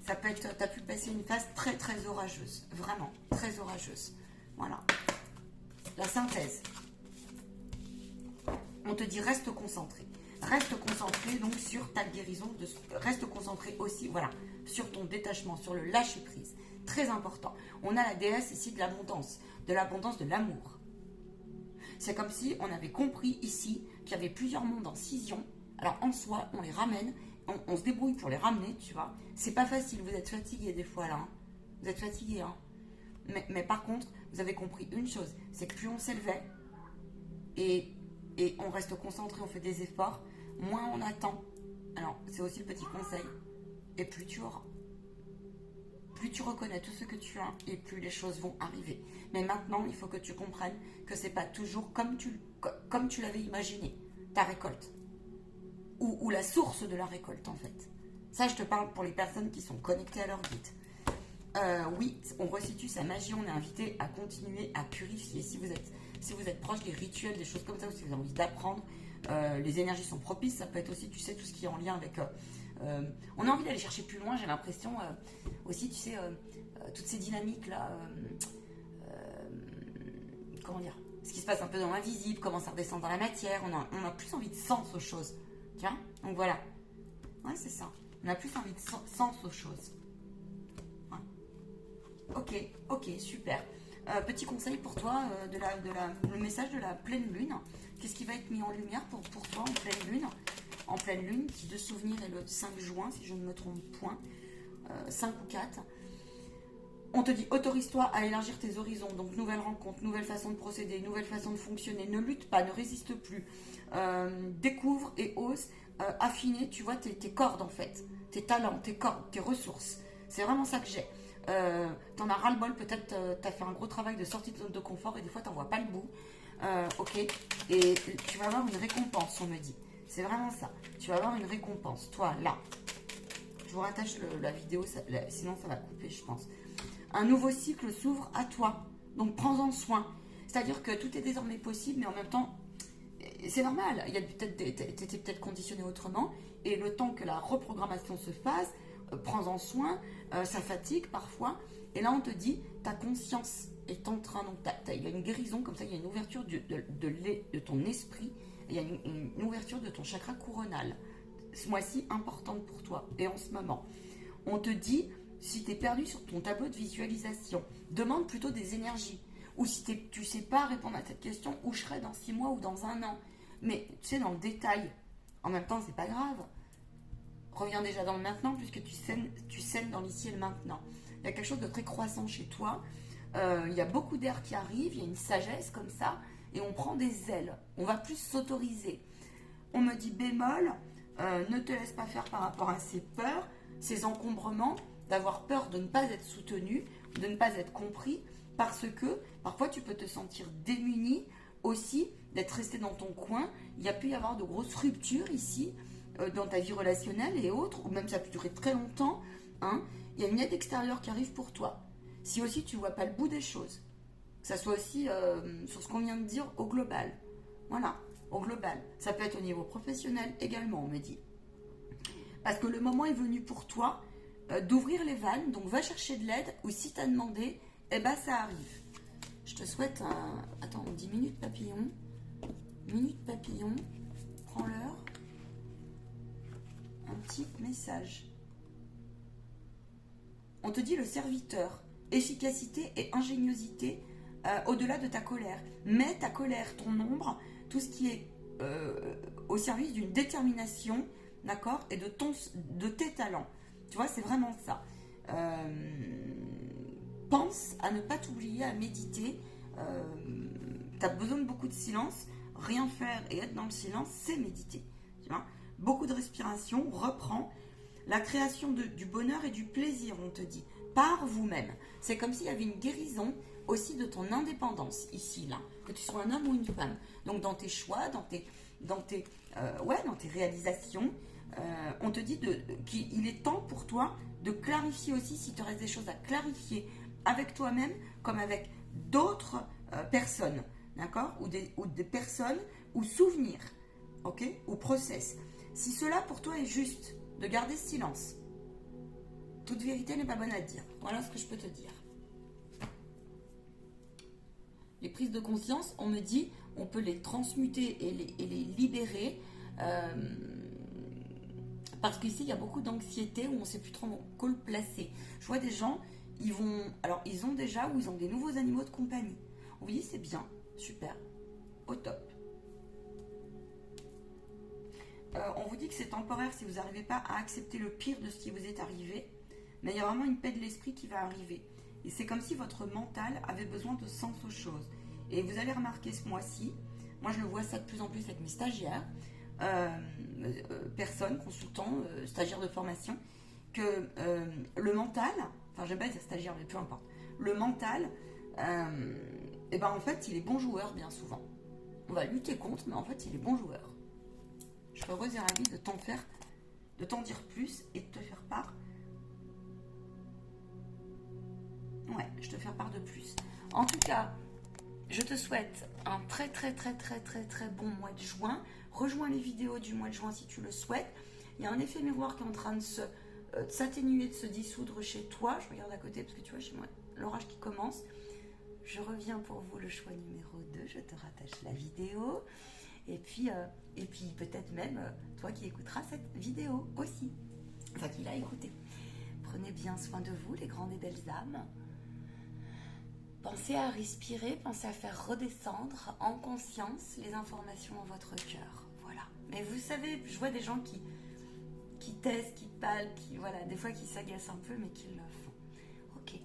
Ça peut être, tu as pu passer une phase très très orageuse, vraiment très orageuse. Voilà. La synthèse. On te dit reste concentré. Reste concentré donc sur ta guérison, reste concentré aussi, voilà, sur ton détachement, sur le lâcher prise. Très important. On a la déesse ici de l'abondance de l'amour. C'est comme si on avait compris ici qu'il y avait plusieurs mondes en scission. Alors en soi, on les ramène, on se débrouille pour les ramener, tu vois. C'est pas facile, vous êtes fatigué des fois là. Hein. Vous êtes fatigué, hein. Mais par contre, vous avez compris une chose, c'est que plus on s'élevait et on reste concentré, on fait des efforts, moins on attend. Alors, c'est aussi le petit conseil. Et plus tu auras. Plus tu reconnais tout ce que tu as et plus les choses vont arriver. Mais maintenant, il faut que tu comprennes que c'est pas toujours comme tu l'avais imaginé, ta récolte. Ou la source de la récolte, en fait. Ça, je te parle pour les personnes qui sont connectées à leur guide. Oui, on resitue sa magie, on est invité à continuer à purifier. Si vous êtes proche des rituels, des choses comme ça, ou si vous avez envie d'apprendre, les énergies sont propices. Ça peut être aussi, tu sais, tout ce qui est en lien avec... on a envie d'aller chercher plus loin, j'ai l'impression. Aussi, tu sais, toutes ces dynamiques-là... comment dire, ce qui se passe un peu dans l'invisible, comment ça redescend dans la matière. On a plus envie de sens aux choses. Tiens, donc voilà. Ouais, c'est ça. On a plus envie de sens aux choses. Ouais. Ok, super. Petit conseil pour toi, le message de la pleine lune. Qu'est-ce qui va être mis en lumière pour toi en pleine lune? En pleine lune, qui de souvenir est le 5 juin, si je ne me trompe point. 5 ou 4. On te dit, autorise-toi à élargir tes horizons. Donc, nouvelle rencontre, nouvelle façon de procéder, nouvelle façon de fonctionner. Ne lutte pas, ne résiste plus. Découvre et ose affiner, tu vois, tes cordes, en fait. Tes talents, tes cordes, tes ressources. C'est vraiment ça que j'ai. T'en as ras-le-bol, peut-être t'as fait un gros travail de sortie de zone de confort et des fois t'en vois pas le bout. Ok. Et tu vas avoir une récompense, on me dit. C'est vraiment ça. Tu vas avoir une récompense. Toi, là. Je vous rattache la vidéo, sinon ça va couper, je pense. Un nouveau cycle s'ouvre à toi. Donc prends-en soin. C'est-à-dire que tout est désormais possible, mais en même temps, c'est normal. T'étais peut-être conditionné autrement. Et le temps que la reprogrammation se fasse, prends-en soin, ça fatigue parfois. Et là, on te dit, ta conscience est en train, donc il y a une guérison comme ça, il y a une ouverture de ton esprit, il y a une ouverture de ton chakra couronal. Ce mois-ci, importante pour toi. Et en ce moment, on te dit, si tu es perdu sur ton tableau de visualisation, demande plutôt des énergies. Ou si tu ne sais pas répondre à cette question, où je serai dans 6 mois ou dans 1 an. Mais tu sais, dans le détail, en même temps, c'est pas grave. Reviens déjà dans le maintenant, puisque tu saignes dans l'ici et le maintenant. Il y a quelque chose de très croissant chez toi. Il y a beaucoup d'air qui arrive, il y a une sagesse comme ça, et on prend des ailes. On va plus s'autoriser. On me dit bémol, ne te laisse pas faire par rapport à ces peurs, ces encombrements, d'avoir peur de ne pas être soutenu, de ne pas être compris, parce que parfois tu peux te sentir démuni aussi, d'être resté dans ton coin. Il y a pu y avoir de grosses ruptures ici, dans ta vie relationnelle et autres, ou même ça peut durer très longtemps. Hein. Il y a une aide extérieure qui arrive pour toi. Si aussi tu ne vois pas le bout des choses, que ça soit aussi sur ce qu'on vient de dire au global. Voilà, au global. Ça peut être au niveau professionnel également, on me dit. Parce que le moment est venu pour toi d'ouvrir les vannes, donc va chercher de l'aide, ou si tu as demandé, eh ben ça arrive. Je te souhaite un... Attends, 10 minutes papillon. Minute papillon, prends l'heure. Un petit message. On te dit le serviteur, efficacité et ingéniosité au-delà de ta colère. Mets ta colère, ton ombre, tout ce qui est au service d'une détermination, d'accord, et de tes talents. Tu vois, c'est vraiment ça. Pense à ne pas t'oublier, à méditer. Tu as besoin de beaucoup de silence. Rien faire et être dans le silence, c'est méditer. Tu vois, beaucoup de respiration, reprends. La création du bonheur et du plaisir, on te dit, par vous-même. C'est comme s'il y avait une guérison aussi de ton indépendance, ici, là. Que tu sois un homme ou une femme. Donc, dans tes choix, dans tes réalisations, on te dit qu'il est temps pour toi de clarifier aussi, si tu restes des choses à clarifier avec toi-même, comme avec d'autres personnes, d'accord, ou des personnes, ou souvenirs, ok, ou process. Si cela, pour toi, est juste de garder silence. Toute vérité n'est pas bonne à dire. Voilà ce que je peux te dire. Les prises de conscience, on me dit, on peut les transmuter et les libérer parce qu'ici, il y a beaucoup d'anxiété où on ne sait plus trop quoi le placer. Je vois des gens, ils ont déjà ou ils ont des nouveaux animaux de compagnie. On vous dit, c'est bien, super, au top. On vous dit que c'est temporaire si vous n'arrivez pas à accepter le pire de ce qui vous est arrivé, mais il y a vraiment une paix de l'esprit qui va arriver. Et c'est comme si votre mental avait besoin de sens aux choses. Et vous allez remarquer ce mois-ci, moi je le vois ça de plus en plus avec mes stagiaires, personnes, consultants, stagiaires de formation, que le mental, enfin j'aime pas dire stagiaire mais peu importe, le mental, et ben en fait il est bon joueur bien souvent. On va lutter contre, mais en fait il est bon joueur. Je serais heureuse et ravie de t'en dire plus et de te faire part. Ouais, je te faire part de plus. En tout cas, je te souhaite un très bon mois de juin. Rejoins les vidéos du mois de juin si tu le souhaites. Il y a un effet miroir qui est en train de s'atténuer, de se dissoudre chez toi. Je regarde à côté parce que tu vois chez moi l'orage qui commence. Je reviens pour vous le choix numéro 2. Je te rattache la vidéo. Et puis peut-être même toi qui écouteras cette vidéo aussi. Enfin, qui l'a écoutée. Prenez bien soin de vous, les grandes et belles âmes. Pensez à respirer, pensez à faire redescendre en conscience les informations dans votre cœur. Voilà. Mais vous savez, je vois des gens qui testent, qui parlent, des fois qui s'agacent un peu, mais qui le font. Ok.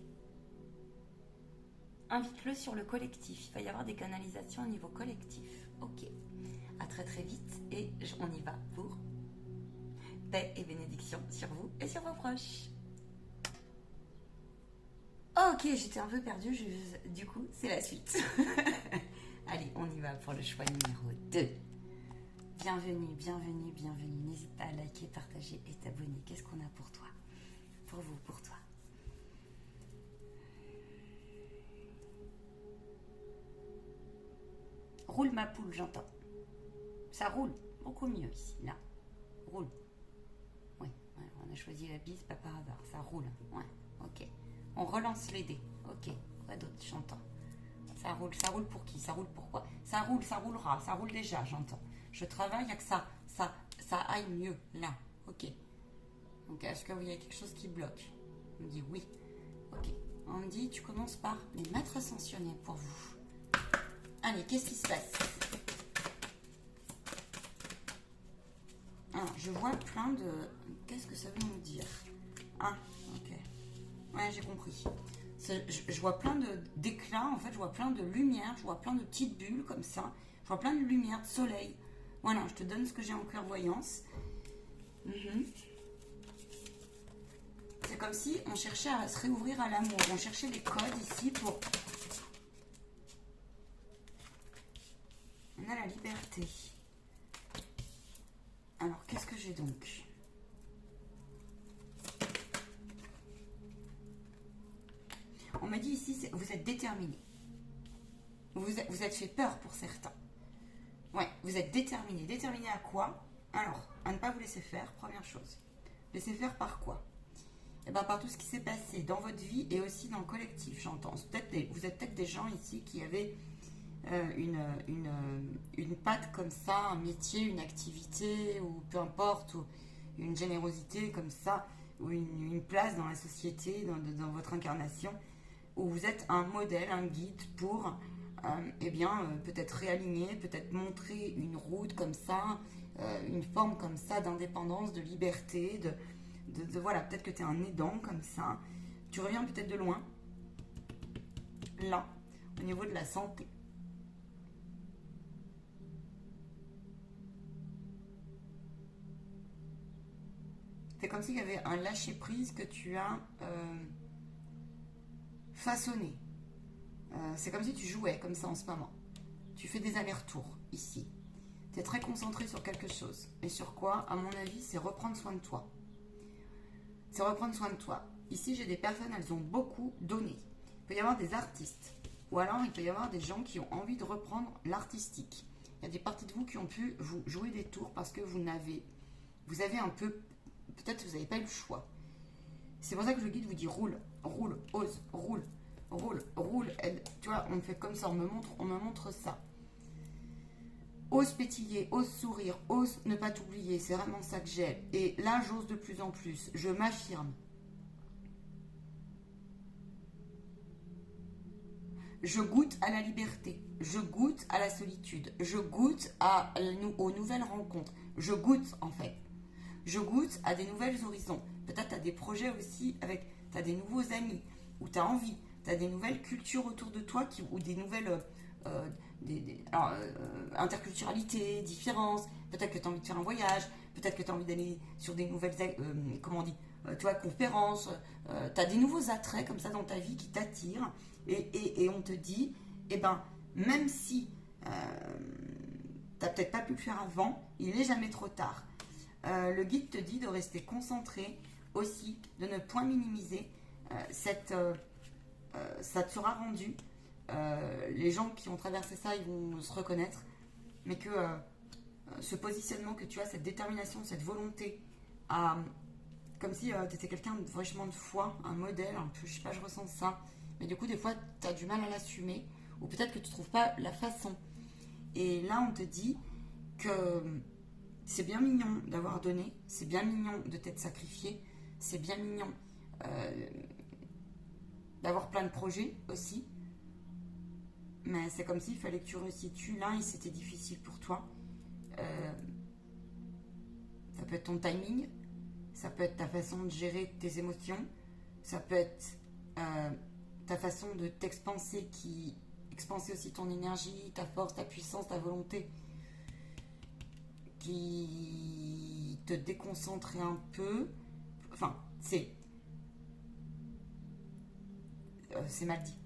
Invite-le sur le collectif. Il va y avoir des canalisations au niveau collectif. Ok. À très vite et on y va pour paix et bénédiction sur vous et sur vos proches. Ok, j'étais un peu perdue, du coup, c'est la suite. Allez, on y va pour le choix numéro 2. Bienvenue. N'hésite pas à liker, partager et t'abonner. Qu'est-ce qu'on a pour toi? Pour vous, pour toi. Roule ma poule, j'entends. Ça roule beaucoup mieux ici, là. Roule. Oui, on a choisi la bise, pas par hasard. Ça roule. Ouais, ok. On relance les dés. Ok. Quoi d'autre, j'entends? Ça roule pour qui? Ça roule pour quoi? Ça roulera. Ça roule déjà, j'entends. Je travaille à que ça aille mieux, là. Ok. Donc, est-ce que vous y a quelque chose qui bloque? On me dit oui. Ok. On me dit, tu commences par les maîtres ascensionnés pour vous. Allez, qu'est-ce qui se passe? Alors, je vois plein de... Qu'est-ce que ça veut nous dire? Ah, ok. Ouais, j'ai compris. Je vois plein d'éclats, en fait, je vois plein de lumière, je vois plein de petites bulles comme ça. Je vois plein de lumière, de soleil. Voilà, je te donne ce que j'ai en clairvoyance. C'est comme si on cherchait à se réouvrir à l'amour. On cherchait des codes ici pour... On a la liberté. Alors, qu'est-ce que j'ai donc? On m'a dit ici, vous êtes déterminé. Vous êtes fait peur pour certains. Ouais, vous êtes déterminé. Déterminé à quoi? Alors, à ne pas vous laisser faire, première chose. Laisser faire par quoi? Eh bien, par tout ce qui s'est passé dans votre vie et aussi dans le collectif, j'entends. Vous êtes peut-être des gens ici qui avaient une patte comme ça, un métier, une activité, ou peu importe, ou une générosité comme ça, ou une place dans la société, dans votre incarnation, où vous êtes un modèle, un guide pour, peut-être réaligner, peut-être montrer une route comme ça, une forme comme ça d'indépendance, de liberté, voilà, peut-être que tu es un aidant comme ça. Tu reviens peut-être de loin, là, au niveau de la santé. C'est comme s'il y avait un lâcher-prise que tu as façonné. C'est comme si tu jouais comme ça en ce moment. Tu fais des allers-retours ici. Tu es très concentré sur quelque chose. Et sur quoi? À mon avis, c'est reprendre soin de toi. C'est reprendre soin de toi. Ici, j'ai des personnes, elles ont beaucoup donné. Il peut y avoir des artistes. Ou alors, il peut y avoir des gens qui ont envie de reprendre l'artistique. Il y a des parties de vous qui ont pu vous jouer des tours parce que vous avez un peu... Peut-être que vous n'avez pas eu le choix. C'est pour ça que le guide vous dit roule, roule, ose, roule, roule, roule. Tu vois, on me fait comme ça, on me montre ça. Ose pétiller, ose sourire, ose ne pas t'oublier. C'est vraiment ça que j'ai. Et là, j'ose de plus en plus. Je m'affirme. Je goûte à la liberté. Je goûte à la solitude. Je goûte aux nouvelles rencontres. Je goûte, en fait. Je goûte à des nouvelles horizons. Peut-être tu as des projets aussi tu as des nouveaux amis, ou tu as envie, tu as des nouvelles cultures autour de toi, ou des nouvelles interculturalité, différences. Peut-être que tu as envie de faire un voyage, peut-être que tu as envie d'aller sur des nouvelles, conférences. Tu as des nouveaux attraits comme ça dans ta vie qui t'attirent. Et on te dit, même si tu n'as peut-être pas pu le faire avant, il n'est jamais trop tard. Le guide te dit de rester concentré aussi, de ne point minimiser. Ça te sera rendu. Les gens qui ont traversé ça, ils vont se reconnaître. Mais que ce positionnement que tu as, cette détermination, cette volonté, comme si tu étais quelqu'un vachement de foi, un modèle, un peu, je sais pas, je ressens ça. Mais du coup, des fois, tu as du mal à l'assumer. Ou peut-être que tu ne trouves pas la façon. Et là, on te dit que... C'est bien mignon d'avoir donné, c'est bien mignon de t'être sacrifié, c'est bien mignon d'avoir plein de projets aussi. Mais c'est comme s'il fallait que tu resitues là et c'était difficile pour toi. Ça peut être ton timing, ça peut être ta façon de gérer tes émotions, ça peut être ta façon de t'expanser expanser aussi ton énergie, ta force, ta puissance, ta volonté, qui te déconcentrer un peu. Enfin, c'est mal dit.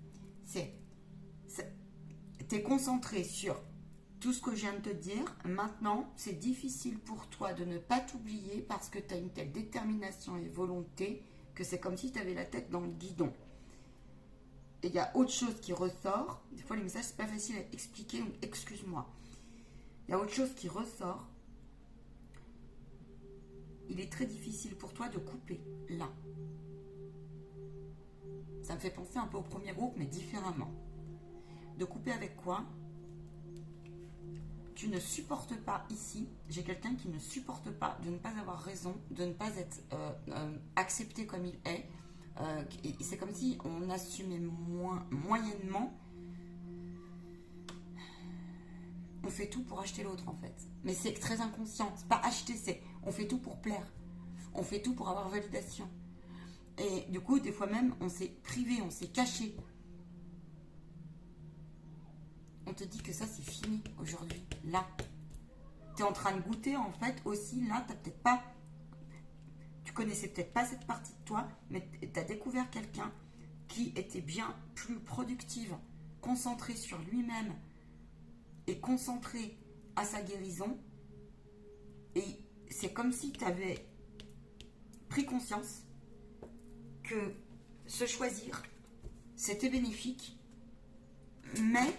T'es concentré sur tout ce que je viens de te dire. Maintenant, c'est difficile pour toi de ne pas t'oublier parce que tu as une telle détermination et volonté que c'est comme si tu avais la tête dans le guidon. Et il y a autre chose qui ressort. Des fois, les messages, c'est pas facile à expliquer, donc excuse-moi. Il y a autre chose qui ressort. il est très difficile pour toi de couper là. Ça me fait penser un peu au premier groupe, mais différemment. De couper avec quoi? Tu ne supportes pas ici. J'ai quelqu'un qui ne supporte pas de ne pas avoir raison, de ne pas être accepté comme il est. C'est comme si on assumait moyennement. On fait tout pour acheter l'autre en fait. Mais c'est très inconscient. C'est pas acheter, c'est on fait tout pour plaire. On fait tout pour avoir validation. Et du coup, des fois même, on s'est privé, on s'est caché. On te dit que ça, c'est fini aujourd'hui, là. Tu es en train de goûter, en fait, aussi, là, t'as peut-être pas... Tu connaissais peut-être pas cette partie de toi, mais tu as découvert quelqu'un qui était bien plus productive, concentré sur lui-même et concentré à sa guérison. Et c'est comme si tu avais pris conscience que se choisir, c'était bénéfique, mais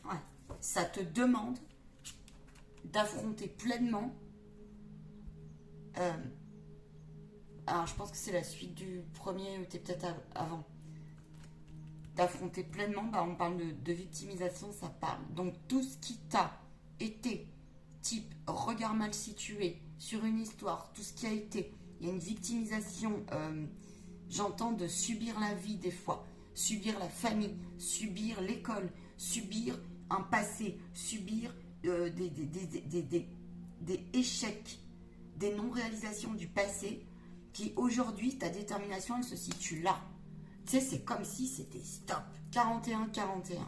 ouais, ça te demande d'affronter pleinement. Alors, je pense que c'est la suite du premier, ou t'es peut-être avant. D'affronter pleinement, bah, on parle de victimisation, ça parle. Donc, tout ce qui t'a été, type regard mal situé sur une histoire, tout ce qui a été, il y a une victimisation, j'entends, de subir la vie des fois, subir la famille, subir l'école, subir un passé, subir des échecs, des non-réalisations du passé, qui aujourd'hui, ta détermination, elle se situe là. Tu sais, c'est comme si c'était stop, 41-41.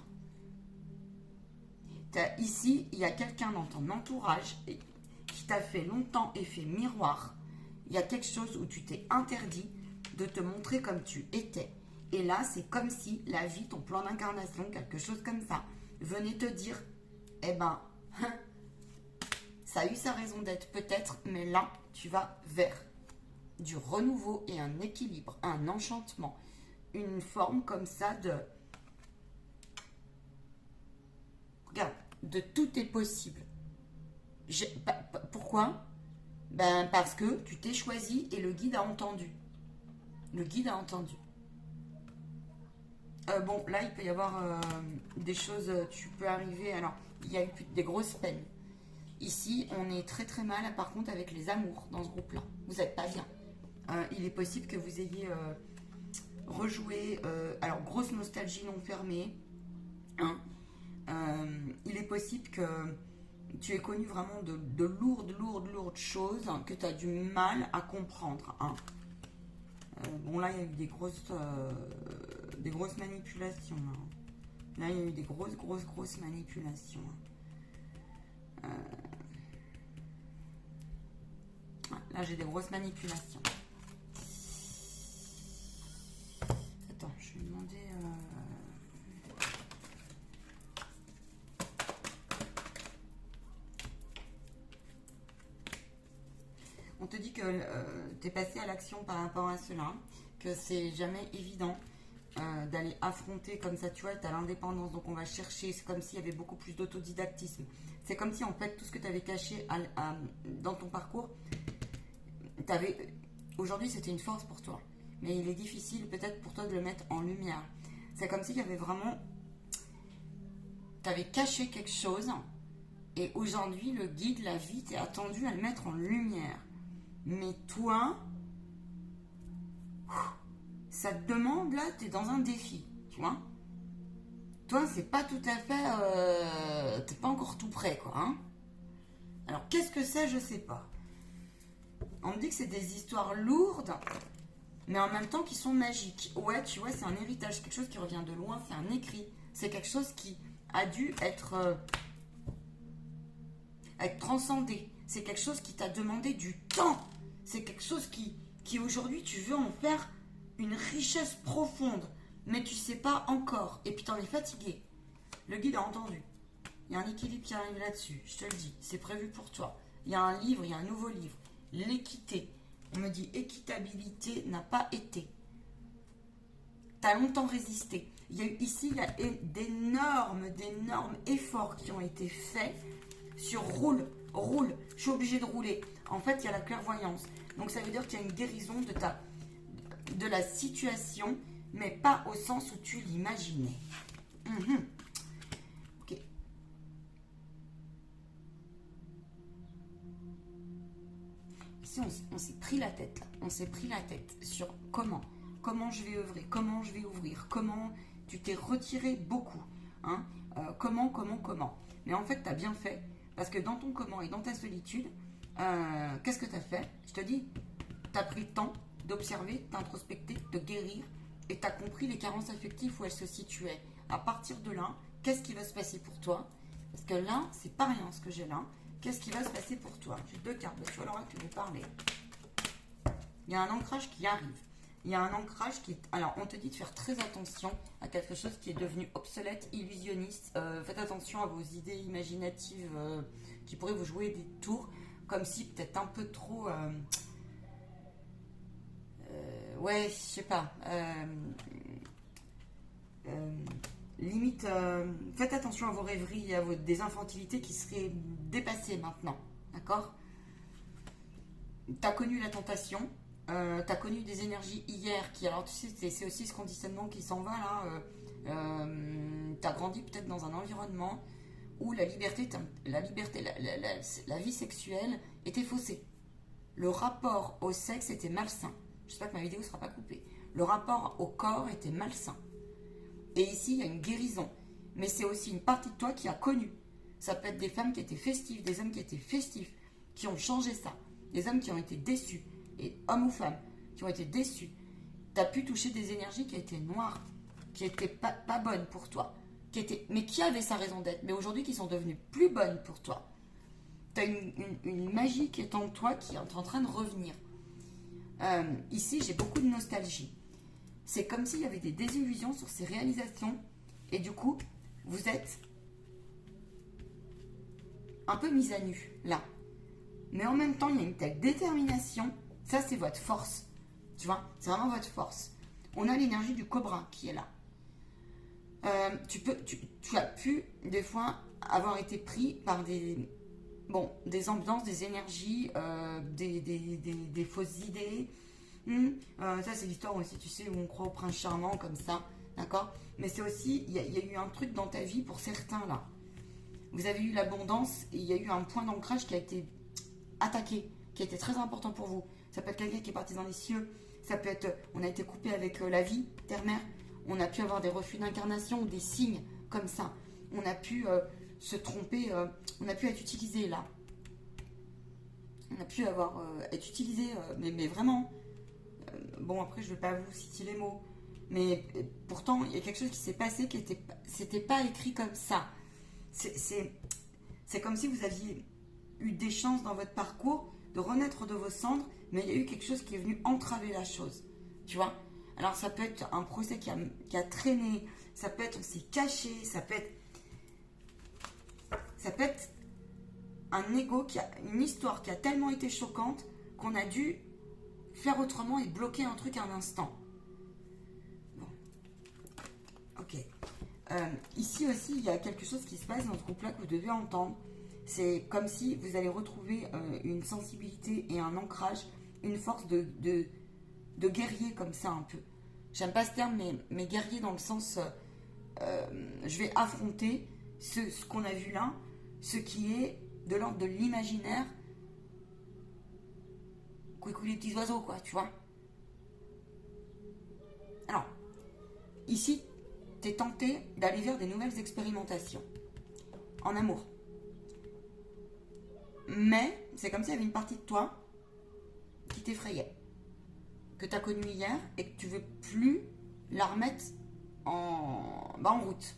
Ici, il y a quelqu'un dans ton entourage qui t'a fait longtemps effet miroir. Il y a quelque chose où tu t'es interdit de te montrer comme tu étais. Et là, c'est comme si la vie, ton plan d'incarnation, quelque chose comme ça, venait te dire, eh ben, ça a eu sa raison d'être peut-être, mais là, tu vas vers du renouveau et un équilibre, un enchantement, une forme comme ça de... Regarde, de tout est possible. Pourquoi? Ben parce que tu t'es choisi et le guide a entendu. Le guide a entendu. Bon, là, il peut y avoir des choses... Tu peux arriver... Alors, il y a eu des grosses peines. Ici, on est très très mal, par contre, avec les amours dans ce groupe-là. Vous n'êtes pas bien. Il est possible que vous ayez rejoué... alors, grosse nostalgie non fermée. Hein. Il est possible que tu aies connu vraiment de lourdes choses, hein, que tu as du mal à comprendre. Hein. Bon, là, il y a eu des grosses manipulations. Hein. Là, il y a eu des grosses manipulations. Hein. Là, j'ai des grosses manipulations. Attends, je vais demander... On te dit que tu es passé à l'action par rapport à cela, que c'est jamais évident d'aller affronter comme ça, tu vois, tu as l'indépendance, donc on va chercher, c'est comme s'il y avait beaucoup plus d'autodidactisme. C'est comme si en fait tout ce que tu avais caché dans ton parcours, aujourd'hui c'était une force pour toi, mais il est difficile peut-être pour toi de le mettre en lumière. C'est comme s'il y avait vraiment, tu avais caché quelque chose, et aujourd'hui le guide, la vie, t'est attendu à le mettre en lumière. Mais toi, ça te demande, là, tu es dans un défi, tu vois. Toi, c'est pas tout à fait... t'es pas encore tout prêt, quoi. Hein. Alors, qu'est-ce que c'est? Je sais pas. On me dit que c'est des histoires lourdes, mais en même temps qui sont magiques. Ouais, tu vois, c'est un héritage, quelque chose qui revient de loin, c'est un écrit. C'est quelque chose qui a dû être transcendé. C'est quelque chose qui t'a demandé du temps. C'est quelque chose qui aujourd'hui, tu veux en faire une richesse profonde. Mais tu sais pas encore. Et puis, t'en es fatigué. Le guide a entendu. Il y a un équilibre qui arrive là-dessus. Je te le dis. C'est prévu pour toi. Il y a un livre, il y a un nouveau livre. L'équité. On me dit équitabilité n'a pas été. T'as longtemps résisté. Il y a d'énormes efforts qui ont été faits sur roule. roule, je suis obligé de rouler. En fait, il y a la clairvoyance. Donc, ça veut dire qu'il y a une guérison de la situation, mais pas au sens où tu l'imaginais. Ok. Ici, on s'est pris la tête, là. On s'est pris la tête sur comment je vais œuvrer, comment je vais ouvrir, comment tu t'es retiré beaucoup. Hein, comment. Mais en fait, tu as bien fait, parce que dans ton comment et dans ta solitude, qu'est-ce que tu as fait? Je te dis, tu as pris le temps d'observer, d'introspecter, de guérir, et tu as compris les carences affectives où elles se situaient. À partir de là, qu'est-ce qui va se passer pour toi? Parce que là, c'est pas rien ce que j'ai là. Qu'est-ce qui va se passer pour toi? J'ai 2 cartes, tu vois, Laura, tu veux parler. Il y a un ancrage qui arrive. Il y a un ancrage qui est... Alors, on te dit de faire très attention à quelque chose qui est devenu obsolète, illusionniste. Faites attention à vos idées imaginatives qui pourraient vous jouer des tours, comme si peut-être un peu trop... ouais, je sais pas. Limite, faites attention à vos rêveries, à des infantilités qui seraient dépassées maintenant. D'accord? T'as connu la tentation. T'as connu des énergies hier qui, alors tu sais, c'est aussi ce conditionnement qui s'en va là. T'as grandi peut-être dans un environnement où la liberté, la vie sexuelle était faussée. Le rapport au sexe était malsain. J'espère que ma vidéo ne sera pas coupée. Le rapport au corps était malsain. Et ici, il y a une guérison. Mais c'est aussi une partie de toi qui a connu. Ça peut être des femmes qui étaient festives, des hommes qui étaient festifs, qui ont changé ça. Des hommes qui ont été déçus. Et hommes ou femmes qui ont été déçus. Tu as pu toucher des énergies qui étaient noires, qui n'étaient pas bonnes pour toi, mais qui avaient sa raison d'être, mais aujourd'hui qui sont devenues plus bonnes pour toi. Tu as une magie qui est en toi, qui est en train de revenir. Ici, j'ai beaucoup de nostalgie. C'est comme s'il y avait des désillusions sur ces réalisations, et du coup, vous êtes un peu mis à nu, là. Mais en même temps, il y a une telle détermination. Ça, c'est votre force. Tu vois, c'est vraiment votre force. On a l'énergie du cobra qui est là. Tu as pu, des fois, avoir été pris par des ambiances, des énergies, des fausses idées. Ça, c'est l'histoire aussi, tu sais, où on croit au prince charmant, comme ça. D'accord? Mais c'est aussi, il y a eu un truc dans ta vie pour certains, là. Vous avez eu l'abondance et il y a eu un point d'ancrage qui a été attaqué, qui a été très important pour vous. Ça peut être quelqu'un qui est parti dans les cieux, ça peut être, on a été coupé avec la vie, terre-mère, on a pu avoir des refus d'incarnation ou des signes comme ça. On a pu se tromper, on a pu être utilisé là. On a pu être utilisé, mais vraiment. Bon, après, je ne vais pas vous citer les mots. Mais pourtant, il y a quelque chose qui s'est passé qui c'était pas écrit comme ça. C'est comme si vous aviez eu des chances dans votre parcours de renaître de vos cendres, mais il y a eu quelque chose qui est venu entraver la chose. Tu vois? Alors, ça peut être un procès qui a traîné, ça peut être on s'est caché, ça peut être un ego, une histoire qui a tellement été choquante qu'on a dû faire autrement et bloquer un truc un instant. Bon. Ok. Ici aussi, il y a quelque chose qui se passe dans ce groupe-là que vous devez entendre. C'est comme si vous allez retrouver une sensibilité et un ancrage, une force de guerrier comme ça un peu. J'aime pas ce terme, mais guerrier dans le sens, je vais affronter ce qu'on a vu là, ce qui est de l'ordre de l'imaginaire. Coucou les petits oiseaux, quoi, tu vois. Alors, ici, tu es tenté d'aller vers des nouvelles expérimentations en amour. Mais c'est comme s'il y avait une partie de toi qui t'effrayait, que tu as connue hier et que tu veux plus la remettre en route.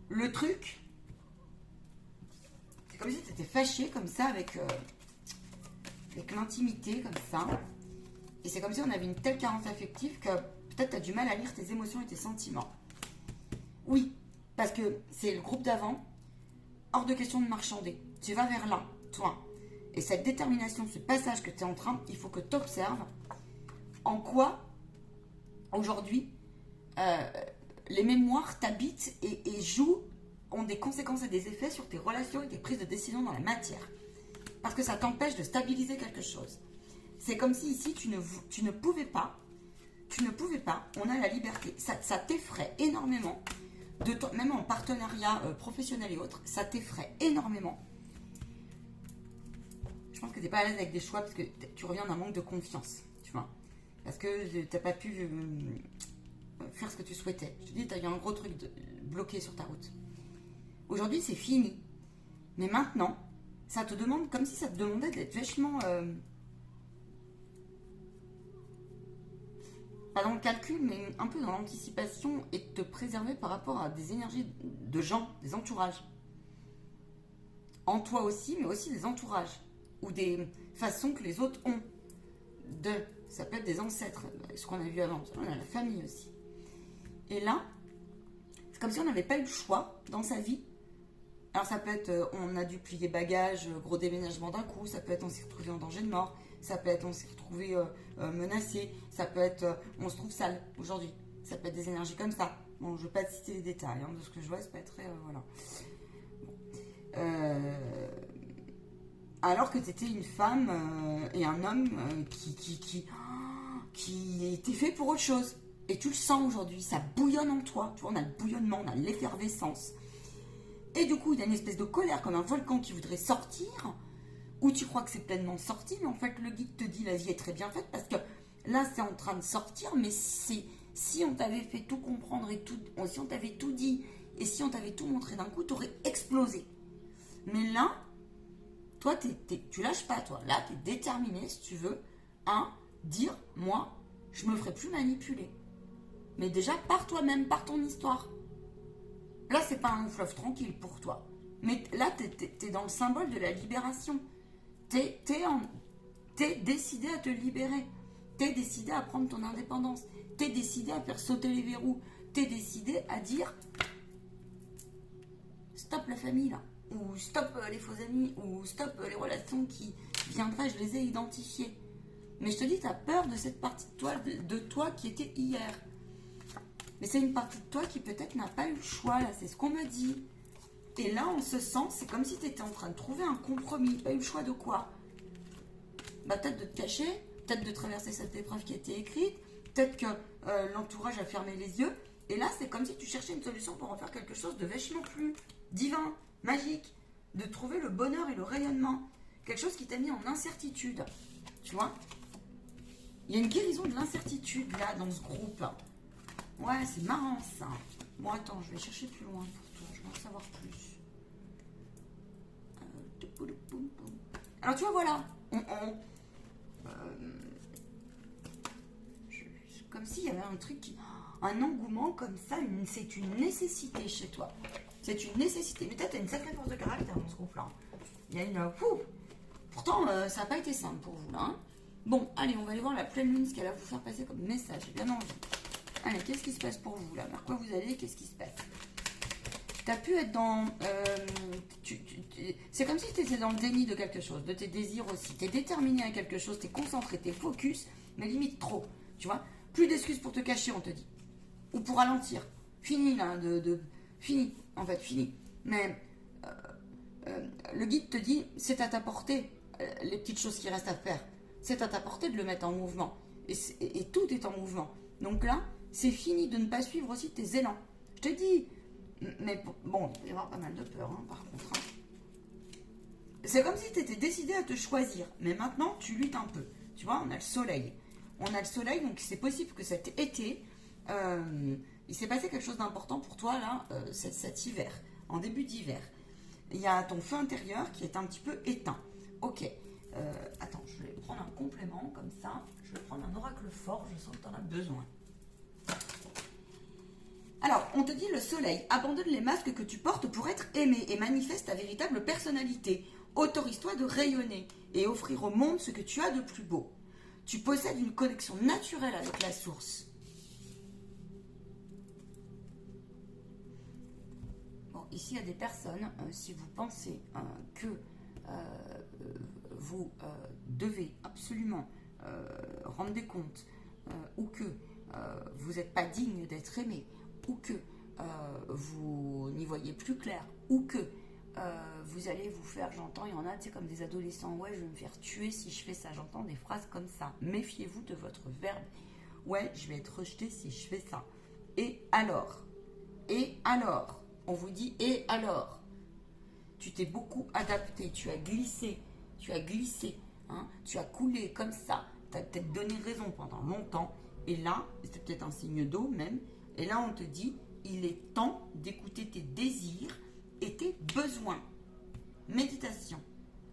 Le truc, c'est comme si tu étais fâché comme ça avec l'intimité comme ça. Et c'est comme si on avait une telle carence affective que peut-être tu as du mal à lire tes émotions et tes sentiments. Oui, parce que c'est le groupe d'avant, hors de question de marchander. Tu vas vers là, toi. Et cette détermination, ce passage que tu es en train, il faut que tu observes en quoi, aujourd'hui, les mémoires t'habitent et jouent. ont des conséquences et des effets sur tes relations et tes prises de décision dans la matière. Parce que ça t'empêche de stabiliser quelque chose. C'est comme si ici, tu ne pouvais pas, on a la liberté. Ça t'effraie énormément, même en partenariat professionnel et autres, ça t'effraie énormément. Je pense que tu n'es pas à l'aise avec des choix parce que tu reviens d'un manque de confiance, tu vois. Parce que tu n'as pas pu faire ce que tu souhaitais. Je te dis, tu as eu un gros truc bloqué sur ta route. Aujourd'hui, c'est fini. Mais maintenant, ça te demande, comme si ça te demandait d'être vachement... pas dans le calcul, mais un peu dans l'anticipation et de te préserver par rapport à des énergies de gens, des entourages. En toi aussi, mais aussi des entourages. Ou des façons que les autres ont. Ça peut être des ancêtres, ce qu'on a vu avant. On a la famille aussi. Et là, c'est comme si on n'avait pas eu le choix dans sa vie. Alors ça peut être, on a dû plier bagages, gros déménagement d'un coup. Ça peut être, on s'est retrouvé en danger de mort. Ça peut être, on s'est retrouvé menacé. Ça peut être, on se trouve sale aujourd'hui. Ça peut être des énergies comme ça. Bon, je ne vais pas te citer les détails. Hein, de ce que je vois, c'est pas très... voilà. Bon. Alors que tu étais une femme et un homme qui était fait pour autre chose. Et tu le sens aujourd'hui, ça bouillonne en toi. Tu vois, on a le bouillonnement, on a l'effervescence. Et du coup, il y a une espèce de colère comme un volcan qui voudrait sortir, où tu crois que c'est pleinement sorti, mais en fait, le guide te dit la vie est très bien faite parce que là, c'est en train de sortir, mais si on t'avait fait tout comprendre et tout, si on t'avait tout dit et si on t'avait tout montré d'un coup, tu aurais explosé. Mais là, toi, tu lâches pas, toi. Là, tu es déterminé, si tu veux, à dire, moi, je me ferai plus manipuler. Mais déjà, par toi-même, par ton histoire. Là, c'est pas un fleuve tranquille pour toi. Mais là, t'es dans le symbole de la libération. T'es décidé à te libérer. T'es décidé à prendre ton indépendance. T'es décidé à faire sauter les verrous. T'es décidé à dire, stop la famille, là. Ou stop les faux amis, ou stop les relations qui viendraient, je les ai identifiées. Mais je te dis, tu as peur de cette partie de toi qui était hier. Mais c'est une partie de toi qui peut-être n'a pas eu le choix, là, c'est ce qu'on me dit. Et là, on se sent, c'est comme si tu étais en train de trouver un compromis. Pas eu le choix de quoi? Bah, peut-être de te cacher, peut-être de traverser cette épreuve qui a été écrite, peut-être que l'entourage a fermé les yeux. Et là, c'est comme si tu cherchais une solution pour en faire quelque chose de vachement plus divin, magique, de trouver le bonheur et le rayonnement. Quelque chose qui t'a mis en incertitude. Tu vois? Il y a une guérison de l'incertitude là dans ce groupe. Ouais, c'est marrant ça. Bon, attends, je vais chercher plus loin pour toi. Je veux en savoir plus. Alors, tu vois, voilà. Comme s'il y avait un truc un engouement comme ça. C'est une nécessité chez toi. C'est une nécessité. Mais peut-être tu as une sacrée force de caractère dans ce groupe-là. Il y a une... Pourtant, ça n'a pas été simple pour vous, là. Hein. Bon, allez, on va aller voir la pleine lune, ce qu'elle va vous faire passer comme message. J'ai bien envie. Allez, qu'est-ce qui se passe pour vous, là? Vers quoi vous allez? Qu'est-ce qui se passe? Tu as pu être dans... c'est comme si tu étais dans le déni de quelque chose, de tes désirs aussi. Tu es déterminé à quelque chose, tu es concentré, tu es focus, mais limite trop. Tu vois? Plus d'excuses pour te cacher, on te dit. Ou pour ralentir. Fini, là, Fini, en fait, fini. Mais le guide te dit, c'est à ta portée, les petites choses qui restent à faire. C'est à ta portée de le mettre en mouvement. Et tout est en mouvement. Donc là, c'est fini de ne pas suivre aussi tes élans. Je te dis, mais bon, il va y avoir pas mal de peur, hein, par contre. Hein. C'est comme si tu étais décidé à te choisir. Mais maintenant, tu luttes un peu. Tu vois, on a le soleil. On a le soleil, donc c'est possible que cet été, il s'est passé quelque chose d'important pour toi, là, cet hiver, en début d'hiver. Il y a ton feu intérieur qui est un petit peu éteint. Ok. Attends, je vais prendre un complément comme ça. Je vais prendre un oracle fort, je sens que tu en as besoin. Alors, on te dit le soleil. Abandonne les masques que tu portes pour être aimé et manifeste ta véritable personnalité. Autorise-toi de rayonner et offrir au monde ce que tu as de plus beau. Tu possèdes une connexion naturelle avec la source. Bon, ici, il y a des personnes, si vous pensez que vous devez absolument rendre des comptes ou que vous n'êtes pas digne d'être aimé ou que vous n'y voyez plus clair, ou que vous allez vous faire, j'entends, il y en a, tu sais, comme des adolescents, ouais, je vais me faire tuer si je fais ça, j'entends des phrases comme ça. Méfiez-vous de votre verbe. Ouais, je vais être rejeté si je fais ça. Et alors? Et alors? On vous dit, et alors? Tu t'es beaucoup adapté, tu as glissé, hein, tu as coulé comme ça, tu as peut-être donné raison pendant longtemps, et là, c'est peut-être un signe d'eau même, et là on te dit, il est temps d'écouter tes désirs et tes besoins. Méditation.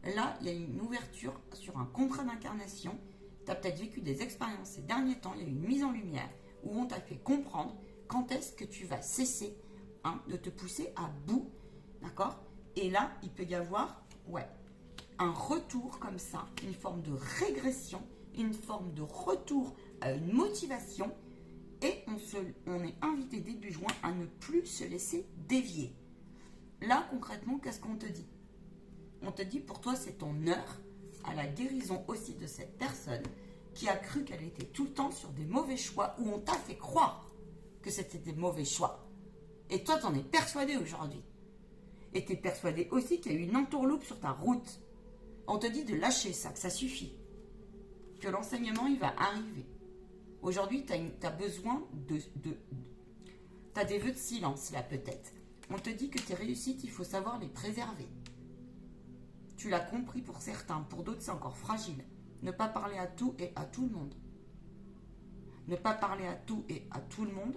Là, il y a une ouverture sur un contrat d'incarnation, tu as peut-être vécu des expériences ces derniers temps, il y a une mise en lumière, où on t'a fait comprendre quand est-ce que tu vas cesser, hein, de te pousser à bout, d'accord? Et là, il peut y avoir, ouais, un retour comme ça, une forme de régression, une forme de retour à une motivation, et on est invité début juin à ne plus se laisser dévier. Là, concrètement, qu'est-ce qu'on te dit? On te dit, pour toi, c'est ton heure à la guérison aussi de cette personne qui a cru qu'elle était tout le temps sur des mauvais choix, où on t'a fait croire que c'était des mauvais choix. Et toi, t'en es persuadé aujourd'hui. Et tu es persuadé aussi qu'il y a eu une entourloupe sur ta route. On te dit de lâcher ça, que ça suffit. Que l'enseignement, il va arriver. Aujourd'hui, tu as besoin de... tu as des vœux de silence, là, peut-être. On te dit que tes réussites, il faut savoir les préserver. Tu l'as compris pour certains. Pour d'autres, c'est encore fragile. Ne pas parler à tout et à tout le monde. Ne pas parler à tout et à tout le monde.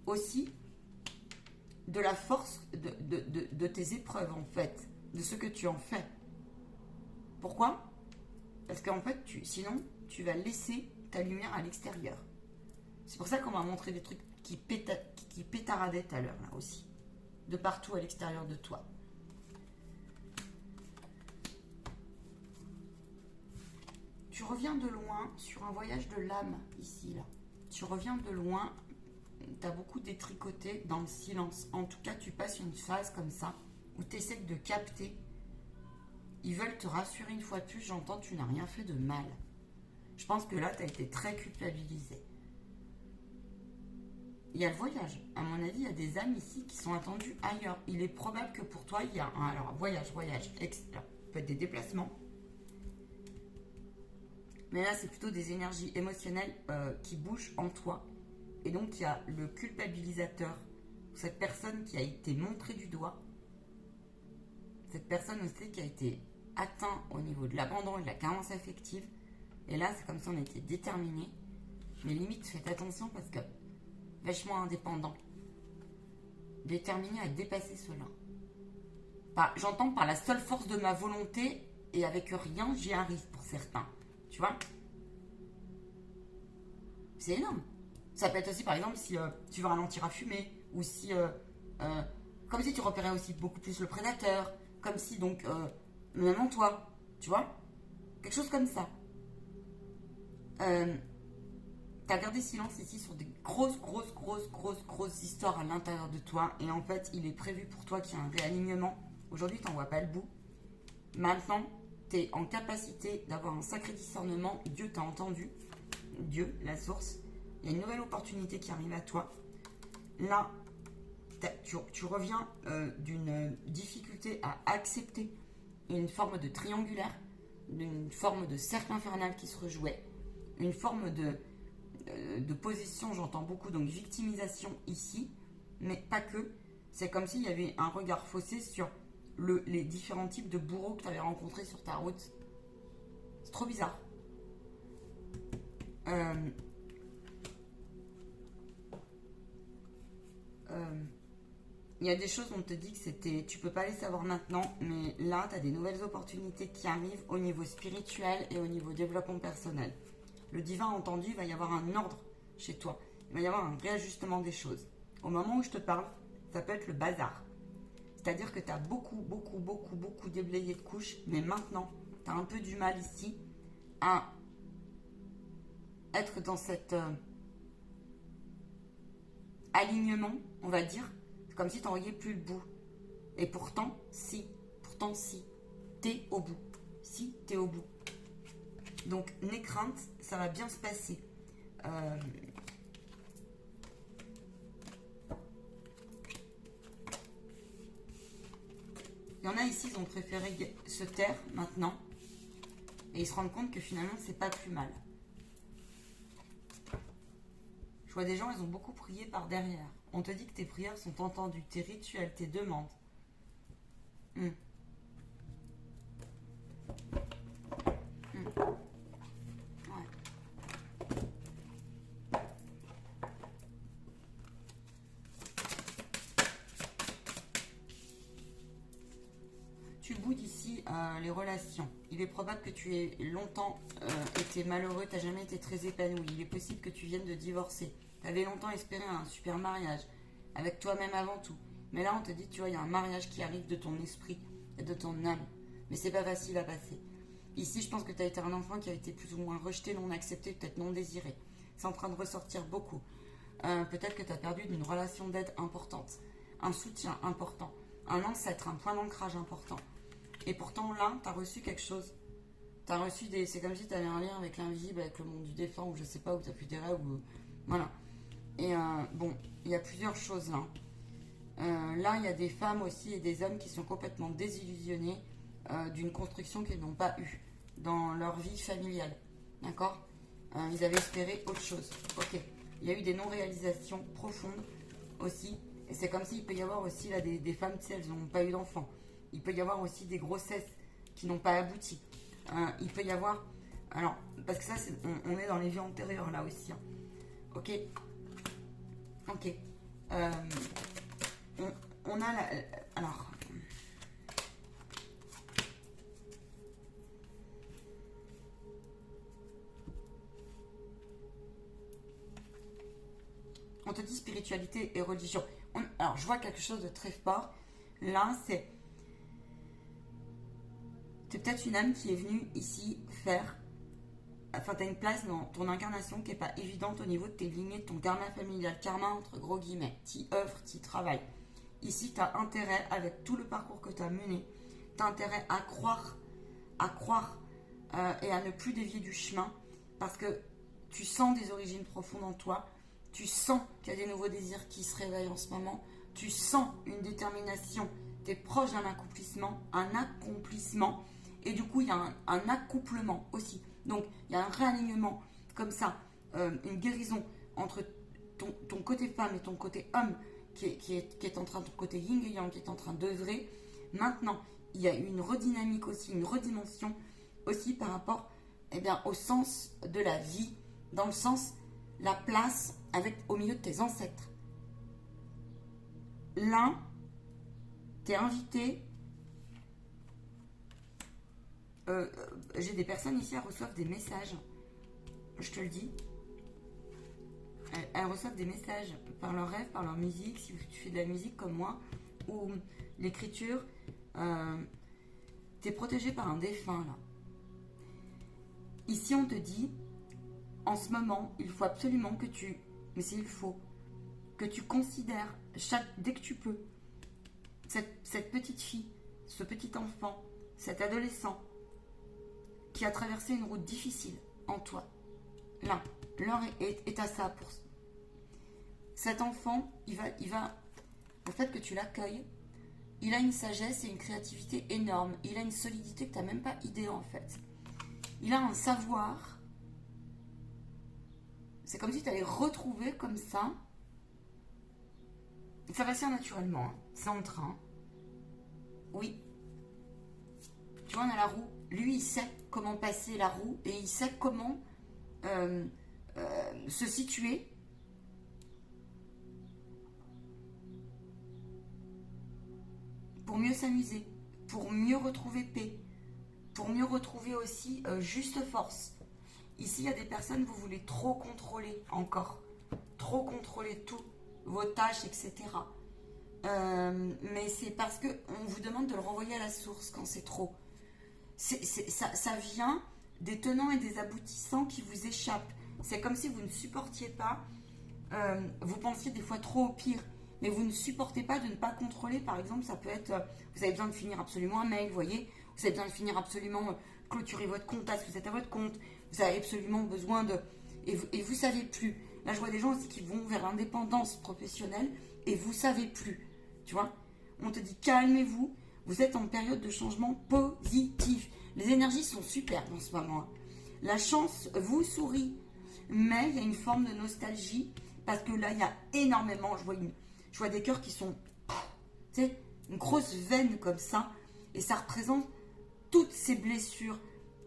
Aussi... de la force de tes épreuves, en fait, de ce que tu en fais. Pourquoi? Parce qu'en fait, sinon, tu vas laisser ta lumière à l'extérieur. C'est pour ça qu'on m'a montré des trucs qui pétaradaient tout à l'heure, là aussi. De partout à l'extérieur de toi. Tu reviens de loin sur un voyage de l'âme, ici, là. Tu reviens de loin... tu as beaucoup détricoté dans le silence. En tout cas, tu passes une phase comme ça où tu essaies de capter. Ils veulent te rassurer une fois de plus. J'entends, tu n'as rien fait de mal. Je pense que là, tu as été très culpabilisé. Il y a le voyage. À mon avis, il y a des âmes ici qui sont attendues ailleurs. Il est probable que pour toi, il y a un voyage, peut être des déplacements. Mais là, c'est plutôt des énergies émotionnelles qui bougent en toi. Et donc, il y a le culpabilisateur, cette personne qui a été montrée du doigt, cette personne aussi qui a été atteinte au niveau de l'abandon et de la carence affective. Et là, c'est comme si on était déterminé. Mais limite, faites attention parce que vachement indépendant. Déterminé à dépasser cela. J'entends par la seule force de ma volonté et avec rien, j'y arrive pour certains. Tu vois? C'est énorme. Ça peut être aussi, par exemple, si tu veux ralentir à fumer, ou si, comme si tu repérais aussi beaucoup plus le prédateur, comme si, donc, même en toi, tu vois, quelque chose comme ça. T'as gardé silence ici sur des grosses histoires à l'intérieur de toi, et en fait, il est prévu pour toi qu'il y ait un réalignement. Aujourd'hui, t'en vois pas le bout. Maintenant, t'es en capacité d'avoir un sacré discernement. Dieu t'a entendu. Dieu, la source. Il y a une nouvelle opportunité qui arrive à toi. Là, tu reviens d'une difficulté à accepter une forme de triangulaire, d'une forme de cercle infernal qui se rejouait, une forme de position, j'entends beaucoup, donc victimisation ici, mais pas que. C'est comme s'il y avait un regard faussé sur les différents types de bourreaux que tu avais rencontrés sur ta route. C'est trop bizarre. Il y a des choses, on te dit que tu peux pas les savoir maintenant, mais là, tu as des nouvelles opportunités qui arrivent au niveau spirituel et au niveau développement personnel. Le divin entendu, il va y avoir un ordre chez toi. Il va y avoir un réajustement des choses. Au moment où je te parle, ça peut être le bazar. C'est-à-dire que tu as beaucoup déblayé de couches, mais maintenant, tu as un peu du mal ici à être dans cet alignement, on va dire. C'est comme si tu n'en voyais plus le bout. Et pourtant, si, t'es au bout. Si, t'es au bout. Donc, n'aie crainte, ça va bien se passer. Il y en a ici, ils ont préféré se taire maintenant. Et ils se rendent compte que finalement, c'est pas plus mal. Je vois des gens, ils ont beaucoup prié par derrière. On te dit que tes prières sont entendues, tes rituels, tes demandes. Hmm. Hmm. Ouais. Tu boudes ici les relations. Il est probable que tu aies longtemps été malheureux, tu n'as jamais été très épanoui. Il est possible que tu viennes de divorcer. Tu avais longtemps espéré un super mariage, avec toi-même avant tout. Mais là, on te dit, tu vois, il y a un mariage qui arrive de ton esprit et de ton âme. Mais c'est pas facile à passer. Ici, je pense que tu as été un enfant qui a été plus ou moins rejeté, non accepté, peut-être non désiré. C'est en train de ressortir beaucoup. Peut-être que tu as perdu d'une relation d'aide importante, un soutien important, un ancêtre, un point d'ancrage important. Et pourtant, là, tu as reçu quelque chose. Tu as reçu des... C'est comme si tu avais un lien avec l'invisible, avec le monde du défunt, ou je sais pas, où tu as pu des rêves, ou... Voilà. Et bon, il y a plusieurs choses là. Là, il y a des femmes aussi et des hommes qui sont complètement désillusionnés d'une construction qu'ils n'ont pas eue dans leur vie familiale. D'accord. Ils avaient espéré autre chose. Ok. Il y a eu des non-réalisations profondes aussi. Et c'est comme s'il peut y avoir aussi là des femmes, tu sais, elles n'ont pas eu d'enfants. Il peut y avoir aussi des grossesses qui n'ont pas abouti. Il peut y avoir... Alors, parce que ça, on est dans les vies antérieures là aussi. Hein. Ok. Ok. On a la... Alors... On te dit spiritualité et religion. Alors, je vois quelque chose de très fort. Là, c'est peut-être une âme qui est venue ici faire... Enfin, tu as une place dans ton incarnation qui n'est pas évidente au niveau de tes lignées, de ton karma familial. Karma, entre gros guillemets. Tu œuvres, tu travailles. Ici, tu as intérêt, avec tout le parcours que tu as mené, tu as intérêt à croire et à ne plus dévier du chemin. Parce que tu sens des origines profondes en toi. Tu sens qu'il y a des nouveaux désirs qui se réveillent en ce moment. Tu sens une détermination. Tu es proche d'un accomplissement. Et du coup, il y a un accouplement aussi. Donc, il y a un réalignement comme ça, une guérison entre ton côté femme et ton côté homme qui est en train, ton côté yin et yang qui est en train d'œuvrer. Maintenant, il y a une redynamique aussi, une redimension aussi par rapport au sens de la vie, dans le sens, la place au milieu de tes ancêtres. Là, tu es invité. J'ai des personnes ici, elles reçoivent des messages. Je te le dis. Elles reçoivent des messages par leurs rêves, par leur musique, si tu fais de la musique comme moi, ou l'écriture. Tu es protégé par un défunt, là. Ici, on te dit, en ce moment, il faut absolument que tu... Mais c'est il faut. Que tu considères, dès que tu peux, cette petite fille, ce petit enfant, cet adolescent, qui a traversé une route difficile en toi. Là, l'heure est à ça. Pour cet enfant, il va, le fait que tu l'accueilles, il a une sagesse et une créativité énorme. Il a une solidité que tu n'as même pas idée en fait. Il a un savoir. C'est comme si tu allais retrouver comme ça. Ça va se faire naturellement. Hein. C'est en train. Oui. Tu vois, on a la roue. Lui, il sait comment passer la roue et il sait comment se situer pour mieux s'amuser, pour mieux retrouver paix, pour mieux retrouver aussi juste force. Ici, il y a des personnes, vous voulez trop contrôler encore, trop contrôler tout, vos tâches, etc. Mais c'est parce qu'on vous demande de le renvoyer à la source quand c'est trop. Ça vient des tenants et des aboutissants qui vous échappent. C'est comme si vous ne supportiez pas, vous pensiez des fois trop au pire, mais vous ne supportez pas de ne pas contrôler. Par exemple, ça peut être, vous avez besoin de finir absolument un mail, vous voyez, vous avez besoin de finir absolument, clôturer votre compte, si vous êtes à votre compte, vous avez absolument besoin de... Et vous savez plus. Là, je vois des gens aussi qui vont vers l'indépendance professionnelle et vous savez plus, tu vois. On te dit calmez-vous, Vous êtes en période de changement positif. Les énergies sont super en ce moment. La chance vous sourit, mais il y a une forme de nostalgie parce que là, il y a énormément, je vois des cœurs qui sont, tu sais, une grosse veine comme ça, et ça représente toutes ces blessures,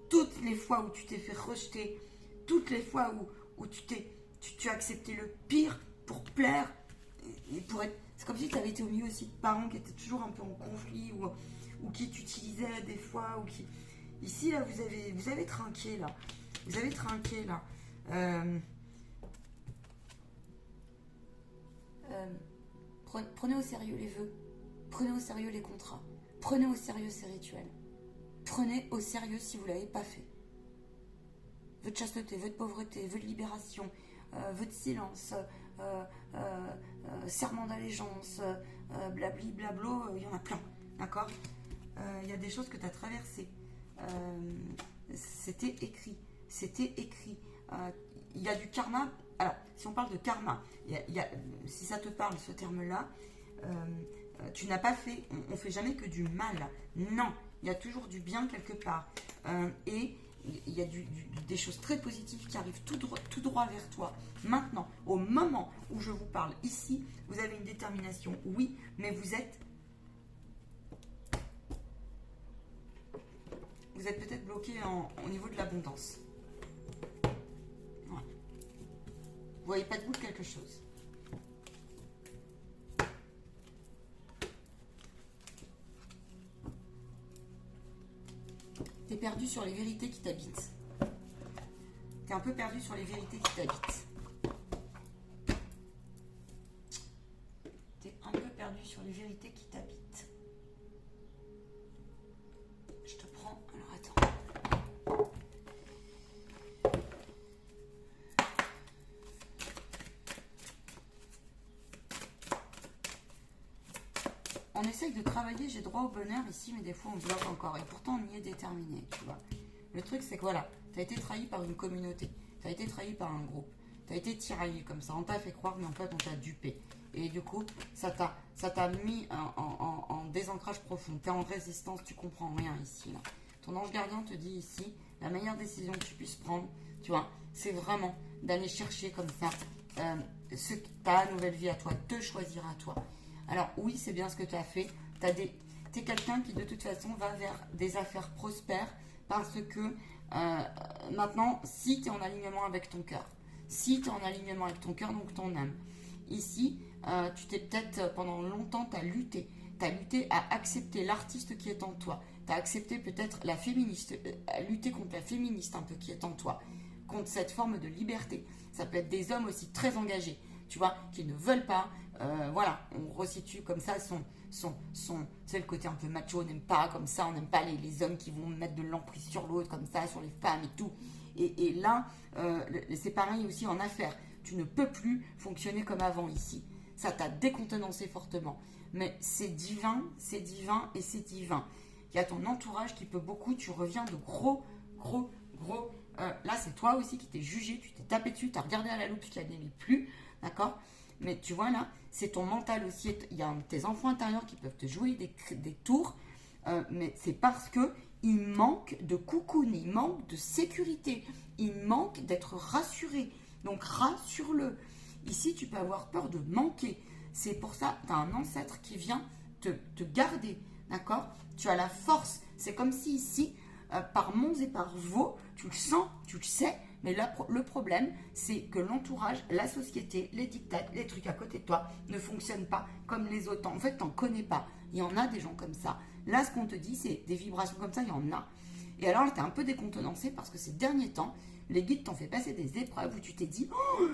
toutes les fois où tu t'es fait rejeter, toutes les fois où tu as accepté le pire pour plaire, et pour être... C'est comme si tu avais été au milieu aussi de parents qui étaient toujours un peu en conflit, ou qui t'utilisaient des fois, ou qui... Ici, là, vous avez trinqué, là. Vous avez trinqué, là. Prenez au sérieux les vœux. Prenez au sérieux les contrats. Prenez au sérieux ces rituels. Prenez au sérieux si vous ne l'avez pas fait. Vœu de chasteté, vœu de pauvreté, vœu de libération, vœu de silence, serment d'allégeance, blabli, blablo, il y en a plein. D'accord? Il y a des choses que tu as traversées. C'était écrit. C'était écrit. Il y a du karma. Alors, si on parle de karma, si ça te parle, ce terme-là, tu n'as pas fait, on ne fait jamais que du mal. Non, il y a toujours du bien quelque part. Et il y a des choses très positives qui arrivent tout droit vers toi. Maintenant, au moment où je vous parle ici, vous avez une détermination, oui, mais vous êtes peut-être bloqué au niveau de l'abondance. Ouais. Vous voyez pas de bout de quelque chose. T'es perdu sur les vérités qui t'habitent. T'es un peu perdu sur les vérités qui t'habitent. T'es un peu perdu sur les vérités qui t'habitent. Je te prends... Alors attends. On essaye de travailler, j'ai droit au bonheur ici, mais des fois on bloque encore. Et pourtant on y est déterminé, tu vois. Le truc c'est que voilà, tu as été trahi par une communauté, tu as été trahi par un groupe, tu as été tiraillé comme ça, on t'a fait croire, mais en fait on t'a dupé. Et du coup, ça t'a mis en désancrage profond. Tu es en résistance, tu comprends rien ici. Là. Ton ange gardien te dit ici, la meilleure décision que tu puisses prendre, tu vois, c'est vraiment d'aller chercher comme ça ta nouvelle vie à toi, te choisir à toi. Alors oui, c'est bien ce que tu as fait. Tu es quelqu'un qui de toute façon va vers des affaires prospères parce que maintenant, si tu es en alignement avec ton cœur, donc ton âme, ici, tu t'es peut-être pendant longtemps, tu as lutté à accepter l'artiste qui est en toi, tu as accepté peut-être la féministe, à lutter contre la féministe un peu qui est en toi, contre cette forme de liberté. Ça peut être des hommes aussi très engagés, tu vois, qui ne veulent pas, voilà, on resitue comme ça c'est le côté un peu macho, on n'aime pas comme ça, on n'aime pas les hommes qui vont mettre de l'emprise sur l'autre comme ça, sur les femmes et tout. Et là, c'est pareil aussi en affaires. Tu ne peux plus fonctionner comme avant ici. Ça t'a décontenancé fortement. Mais c'est divin et c'est divin. Il y a ton entourage qui peut beaucoup, tu reviens de gros. Là, c'est toi aussi qui t'es jugé, tu t'es tapé dessus, tu as regardé à la loupe, tu ne l'aimais plus, d'accord? Mais tu vois là, c'est ton mental aussi. Il y a tes enfants intérieurs qui peuvent te jouer des tours, mais c'est parce que il manque de cocoon, il manque de sécurité, il manque d'être rassuré. Donc rassure-le. Ici, tu peux avoir peur de manquer. C'est pour ça que tu as un ancêtre qui vient te garder, d'accord? Tu as la force. C'est comme si ici, par monts et par vaux, tu le sens, tu le sais. Mais là, le problème, c'est que l'entourage, la société, les dictats, les trucs à côté de toi ne fonctionnent pas comme les autres. En fait, tu n'en connais pas. Il y en a des gens comme ça. Là, ce qu'on te dit, c'est des vibrations comme ça, il y en a. Et alors, tu es un peu décontenancé parce que ces derniers temps, les guides t'ont fait passer des épreuves où tu t'es dit oh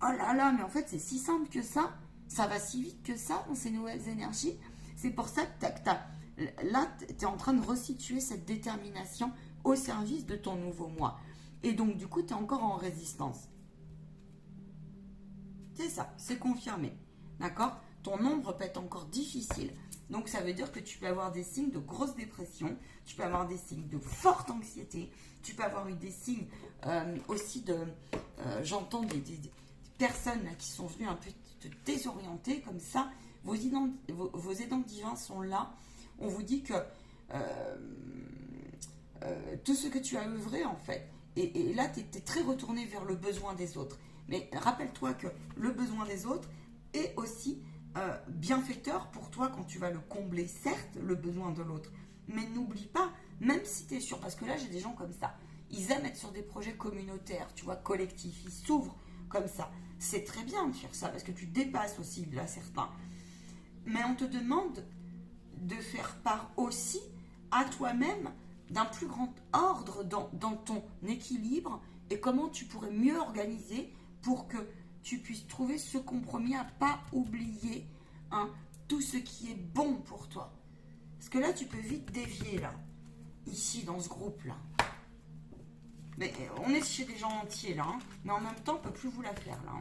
là là, mais en fait, c'est si simple que ça. Ça va si vite que ça dans ces nouvelles énergies. C'est pour ça que là, tu es en train de resituer cette détermination au service de ton nouveau moi. Et donc, du coup, tu es encore en résistance. C'est ça, c'est confirmé. D'accord? Ton ombre peut être encore difficile. Donc, ça veut dire que tu peux avoir des signes de grosse dépression. Tu peux avoir des signes de forte anxiété. Tu peux avoir eu des signes aussi de... J'entends des personnes là, qui sont venues un peu te désorienter comme ça. Vos aidants divins sont là. On vous dit que tout ce que tu as œuvré, en fait, et là, tu es très retourné vers le besoin des autres. Mais rappelle-toi que le besoin des autres est aussi bienfaiteur pour toi quand tu vas le combler, certes, le besoin de l'autre. Mais n'oublie pas, même si tu es sûr, parce que là, j'ai des gens comme ça. Ils aiment être sur des projets communautaires, tu vois, collectifs. Ils s'ouvrent comme ça. C'est très bien de faire ça, parce que tu dépasses aussi, là, certains. Mais on te demande de faire part aussi à toi-même d'un plus grand ordre dans ton équilibre et comment tu pourrais mieux organiser pour que tu puisses trouver ce compromis à pas oublier tout ce qui est bon pour toi. Parce que là, tu peux vite dévier, là, ici, dans ce groupe-là. Mais on est chez des gens entiers, là, mais en même temps, on ne peut plus vous la faire, là.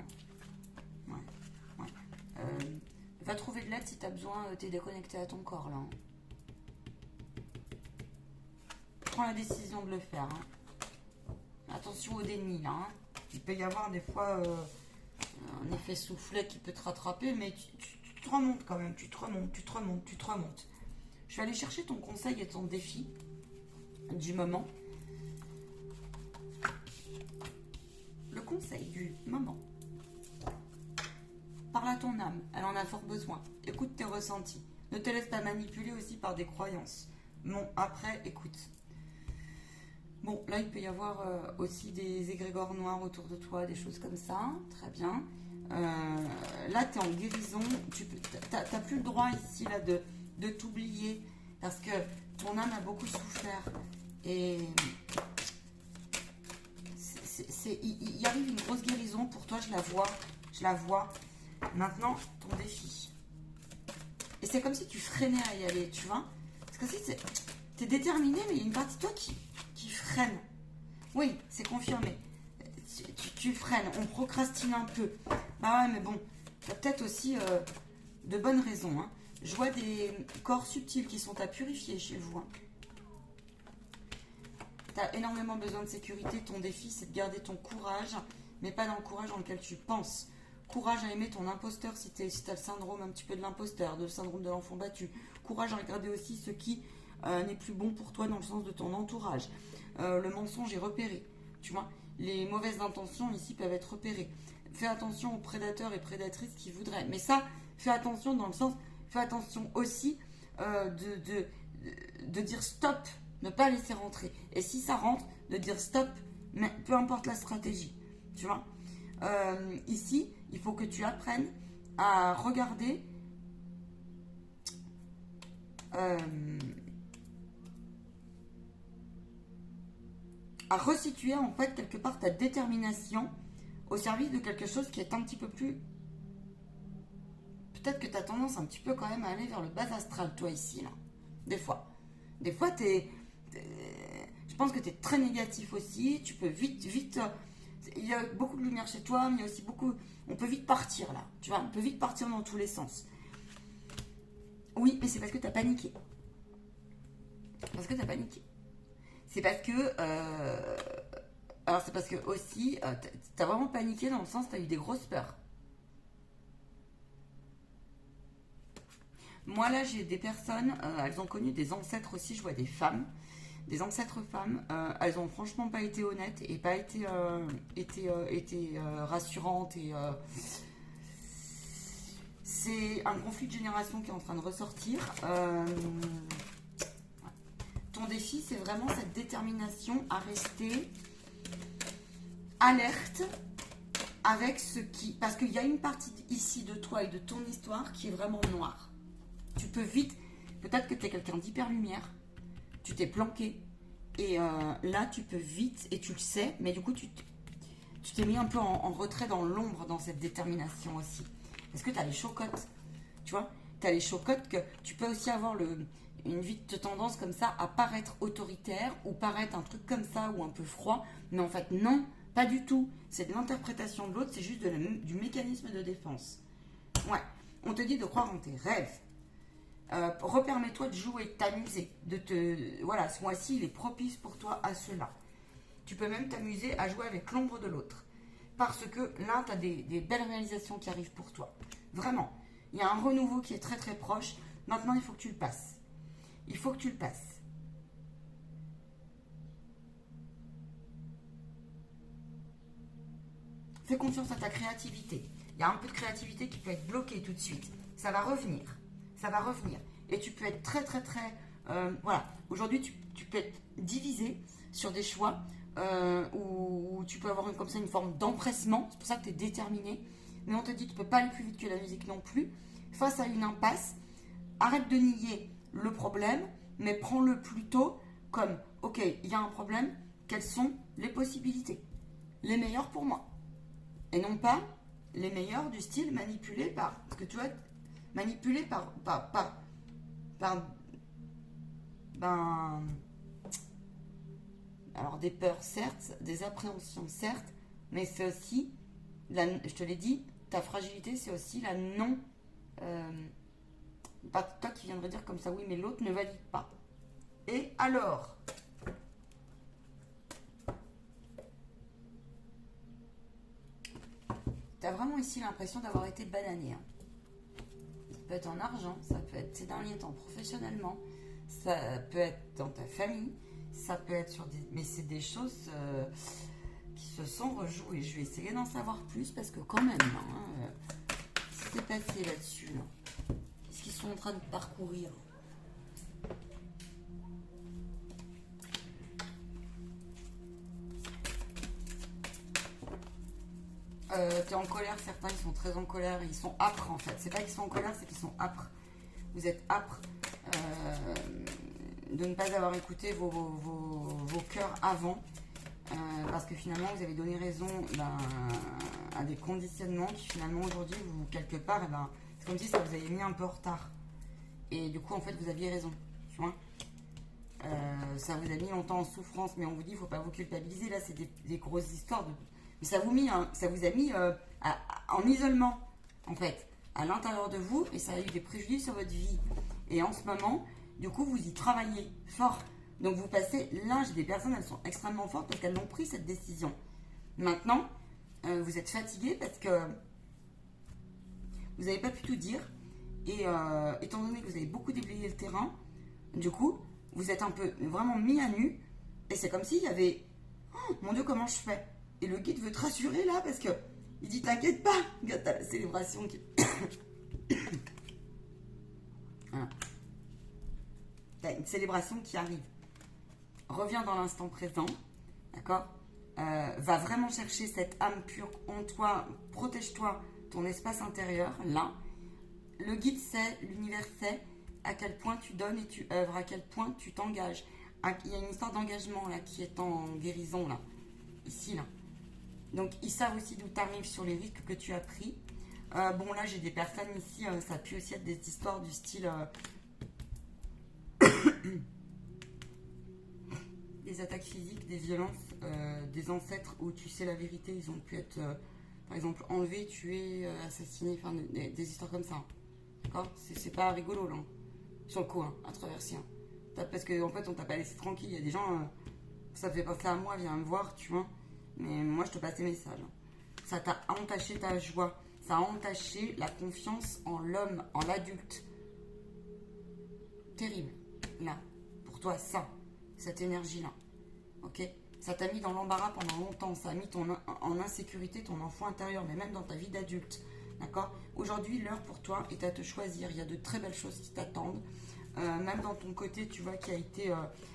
Ouais. Va trouver de l'aide si tu as besoin, t'es déconnecté à ton corps, là. Prends la décision de le faire. Attention au déni, là. Il peut y avoir des fois un effet soufflet qui peut te rattraper, mais tu te remontes quand même. Tu te remontes. Je vais aller chercher ton conseil et ton défi du moment. Le conseil du moment. Parle à ton âme, elle en a fort besoin. Écoute tes ressentis. Ne te laisse pas manipuler aussi par des croyances. Bon, après, écoute. Bon, là, il peut y avoir aussi des égrégores noirs autour de toi, des choses comme ça. Très bien. Là, tu es en guérison. Tu n'as plus le droit ici là, de t'oublier parce que ton âme a beaucoup souffert. Et il arrive une grosse guérison pour toi, je la vois. Maintenant, ton défi. Et c'est comme si tu freinais à y aller, tu vois. Parce que si tu es déterminé, mais il y a une partie de toi qui freine. Oui, c'est confirmé. Tu freines, on procrastine un peu. Bah ouais, mais bon, tu as peut-être aussi de bonnes raisons. Je vois des corps subtils qui sont à purifier chez vous. Tu as énormément besoin de sécurité. Ton défi, c'est de garder ton courage, mais pas dans le courage dans lequel tu penses. Courage à aimer ton imposteur si tu as le syndrome un petit peu de l'imposteur, le syndrome de l'enfant battu. Courage à regarder aussi ce qui n'est plus bon pour toi dans le sens de ton entourage. Le mensonge est repéré. Tu vois, les mauvaises intentions ici peuvent être repérées. Fais attention aux prédateurs et prédatrices qui voudraient. Mais ça, fais attention dans le sens, fais attention aussi de dire stop, ne pas laisser rentrer. Et si ça rentre, de dire stop, mais peu importe la stratégie. Tu vois, ici, il faut que tu apprennes à regarder à resituer en fait quelque part ta détermination au service de quelque chose qui est un petit peu plus... Peut-être que tu as tendance un petit peu quand même à aller vers le bas astral, toi ici, là. Des fois, je pense que tu es très négatif aussi, tu peux vite... Il y a beaucoup de lumière chez toi, mais il y a aussi beaucoup... On peut vite partir, là. Tu vois, on peut vite partir dans tous les sens. Oui, mais c'est parce que tu as paniqué. C'est parce que... alors, c'est parce que aussi, tu as vraiment paniqué dans le sens tu as eu des grosses peurs. Moi, là, j'ai des personnes, elles ont connu des ancêtres aussi, je vois des femmes. Des ancêtres femmes, elles ont franchement pas été honnêtes et pas été rassurantes. Et c'est un conflit de génération qui est en train de ressortir. Ton défi, c'est vraiment cette détermination à rester alerte avec ce qui... Parce qu'il y a une partie ici de toi et de ton histoire qui est vraiment noire. Tu peux vite... Peut-être que tu es quelqu'un d'hyper lumière. Tu t'es planqué. Et là, tu peux vite, et tu le sais, mais du coup, tu t'es mis un peu en retrait dans l'ombre dans cette détermination aussi. Parce que tu as les chocottes. Tu vois, tu as les chocottes que tu peux aussi avoir une vite tendance comme ça à paraître autoritaire ou paraître un truc comme ça ou un peu froid. Mais en fait, non, pas du tout. C'est de l'interprétation de l'autre, c'est juste du mécanisme de défense. Ouais, on te dit de croire en tes rêves. Repermets-toi de jouer, de t'amuser. Voilà, ce mois-ci, il est propice pour toi à cela. Tu peux même t'amuser à jouer avec l'ombre de l'autre. Parce que là, tu as des belles réalisations qui arrivent pour toi. Vraiment, il y a un renouveau qui est très très proche. Maintenant, il faut que tu le passes. il faut que tu le passes. Fais confiance à ta créativité. Il y a un peu de créativité qui peut être bloquée tout de suite. Ça va revenir. Ça va revenir. Et tu peux être très, très, très... voilà. Aujourd'hui, tu peux être divisé sur des choix où tu peux avoir comme ça une forme d'empressement. C'est pour ça que tu es déterminé. Mais on te dit que tu ne peux pas aller plus vite que la musique non plus. Face à une impasse, arrête de nier le problème, mais prends-le plutôt comme, ok, il y a un problème, quelles sont les possibilités? Les meilleures pour moi. Et non pas les meilleurs du style manipulé par... Parce que tu vois, manipulé par ben, alors des peurs certes, des appréhensions certes, mais c'est aussi, je te l'ai dit, ta fragilité c'est aussi la non... pas toi qui viendrais dire comme ça, oui mais l'autre ne valide pas. Et alors, tu as vraiment ici l'impression d'avoir été banané. Hein. Ça peut être en argent, ça peut être ces derniers temps professionnellement, ça peut être dans ta famille, ça peut être sur des... Mais c'est des choses qui se sont rejouées. Je vais essayer d'en savoir plus parce que quand même, qu'est-ce qui s'est passé là-dessus là? Qu'est-ce qu'ils sont en train de parcourir? T'es en colère, certains ils sont très en colère, ils sont âpres en fait. C'est pas qu'ils sont en colère, c'est qu'ils sont âpres. Vous êtes âpres de ne pas avoir écouté vos cœurs avant, parce que finalement vous avez donné raison à des conditionnements qui finalement aujourd'hui, vous quelque part, c'est comme si ça vous avait mis un peu en retard. Et du coup en fait vous aviez raison, tu vois. Ça vous a mis longtemps en souffrance, mais on vous dit il ne faut pas vous culpabiliser. Là c'est des grosses histoires de... Mais ça vous a mis en isolement, en fait, à l'intérieur de vous, et ça a eu des préjudices sur votre vie. Et en ce moment, du coup, vous y travaillez fort. Donc vous passez, là, j'ai des personnes, elles sont extrêmement fortes parce qu'elles ont pris cette décision. Maintenant, vous êtes fatigué parce que vous n'avez pas pu tout dire. Et étant donné que vous avez beaucoup déblayé le terrain, du coup, vous êtes un peu vraiment mis à nu. Et c'est comme s'il y avait... Oh, mon Dieu, comment je fais? Et le guide veut te rassurer là parce que il dit t'inquiète pas, regarde, t'as la célébration qui... Voilà. T'as une célébration qui arrive. Reviens dans l'instant présent, d'accord? Va vraiment chercher cette âme pure en toi, protège-toi, ton espace intérieur, là. Le guide sait, l'univers sait à quel point tu donnes et tu œuvres, à quel point tu t'engages. Il y a une histoire d'engagement là qui est en guérison là, ici là. Donc, ils savent aussi d'où tu arrives sur les risques que tu as pris. Bon, là, j'ai des personnes ici, ça peut aussi être des histoires du style... des attaques physiques, des violences, des ancêtres où tu sais la vérité, ils ont pu être, par exemple, enlevés, tués, assassinés, enfin, des histoires comme ça. D'accord? C'est pas rigolo, là. Sur le coup, hein, à traverser. Hein. Parce qu'en fait, on t'a pas laissé tranquille. Il y a des gens, ça fait penser à moi, viens me voir, tu vois. Mais moi, je te passe tes messages. Ça t'a entaché ta joie. Ça a entaché la confiance en l'homme, en l'adulte. Terrible. Là, pour toi, ça, cette énergie-là. Ok? Ça t'a mis dans l'embarras pendant longtemps. Ça a mis en insécurité ton enfant intérieur, mais même dans ta vie d'adulte. D'accord? Aujourd'hui, l'heure pour toi est à te choisir. Il y a de très belles choses qui t'attendent. Même dans ton côté, tu vois, qui a été...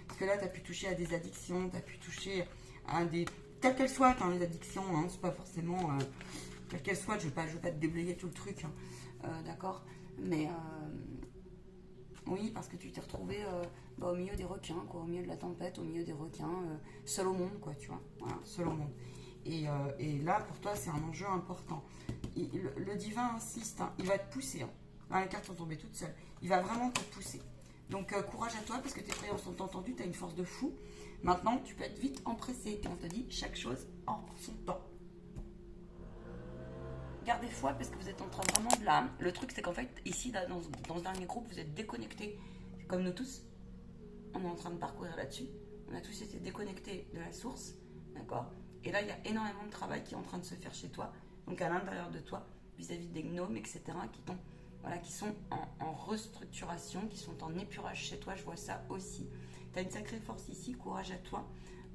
parce que là, tu as pu toucher à des addictions, tu as pu toucher à des... Quelles qu'elles soient, hein, les addictions, hein, c'est pas forcément... quelles qu'elles soient, je vais pas te déblayer tout le truc, hein, d'accord? Mais oui, parce que tu t'es retrouvé au milieu des requins, quoi, au milieu de la tempête, au milieu des requins, seul au monde, quoi, tu vois, voilà, seul au monde. Et là, pour toi, c'est un enjeu important. Le divin insiste, hein, il va te pousser, hein. Là, les cartes sont tombées toutes seules. Il va vraiment te pousser. Donc, courage à toi, parce que tes croyances sont entendues, tu as une force de fou. Maintenant, tu peux être vite empressé. On te dit chaque chose en son temps. Gardez foi, parce que vous êtes en train vraiment de là. Le truc, c'est qu'en fait, ici, là, dans ce dernier groupe, vous êtes déconnectés. Comme nous tous. On est en train de parcourir là-dessus. On a tous été déconnectés de la source. D'accord? Et là, il y a énormément de travail qui est en train de se faire chez toi. Donc, à l'intérieur de toi, vis-à-vis des gnomes, etc., qui t'ont voilà, qui sont en restructuration, qui sont en épurage chez toi, je vois ça aussi. Tu as une sacrée force ici, courage à toi.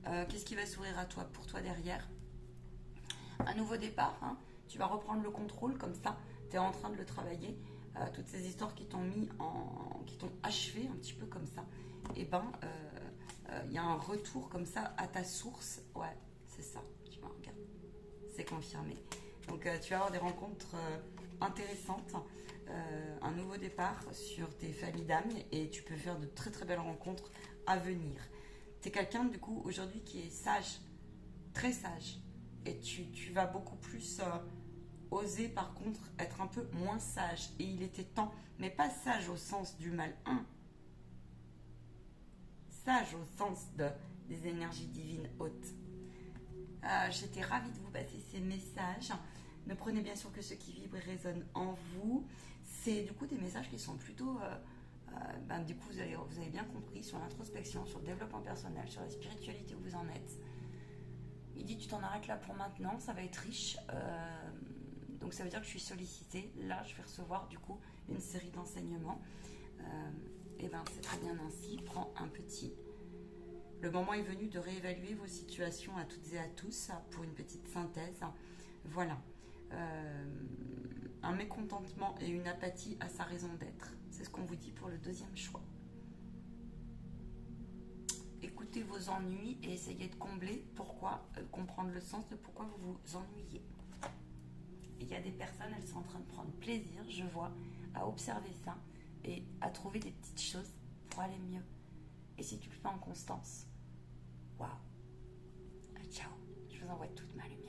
Qu'est-ce qui va s'ouvrir à toi, pour toi derrière? Un nouveau départ, hein. Tu vas reprendre le contrôle comme ça, tu es en train de le travailler. Toutes ces histoires qui t'ont qui t'ont achevé un petit peu comme ça, et ben il y a un retour comme ça à ta source. Ouais, c'est ça, tu vois, regarde, c'est confirmé. Donc tu vas avoir des rencontres intéressantes, un nouveau départ sur tes familles d'âme, et tu peux faire de très très belles rencontres à venir. Tu es quelqu'un du coup aujourd'hui qui est sage, très sage, et tu vas beaucoup plus oser par contre être un peu moins sage, et il était temps, mais pas sage au sens du mal, sage au sens des énergies divines hautes. J'étais ravie de vous passer ces messages. Ne prenez bien sûr que ceux qui vibrent et résonnent en vous. C'est du coup des messages qui sont plutôt, du coup vous avez bien compris, sur l'introspection, sur le développement personnel, sur la spiritualité où vous en êtes. Il dit tu t'en arrêtes là pour maintenant, ça va être riche. Donc ça veut dire que je suis sollicitée. Là je vais recevoir du coup une série d'enseignements. Et ben c'est très bien ainsi. Prends un petit. Le moment est venu de réévaluer vos situations à toutes et à tous pour une petite synthèse. Voilà. Un mécontentement et une apathie à sa raison d'être. C'est ce qu'on vous dit pour le deuxième choix. Écoutez vos ennuis et essayez de combler pourquoi, comprendre le sens de pourquoi vous vous ennuyez. Il y a des personnes, elles sont en train de prendre plaisir, je vois, à observer ça et à trouver des petites choses pour aller mieux. Et si tu le fais en constance, waouh, ciao, je vous envoie toute ma lumière.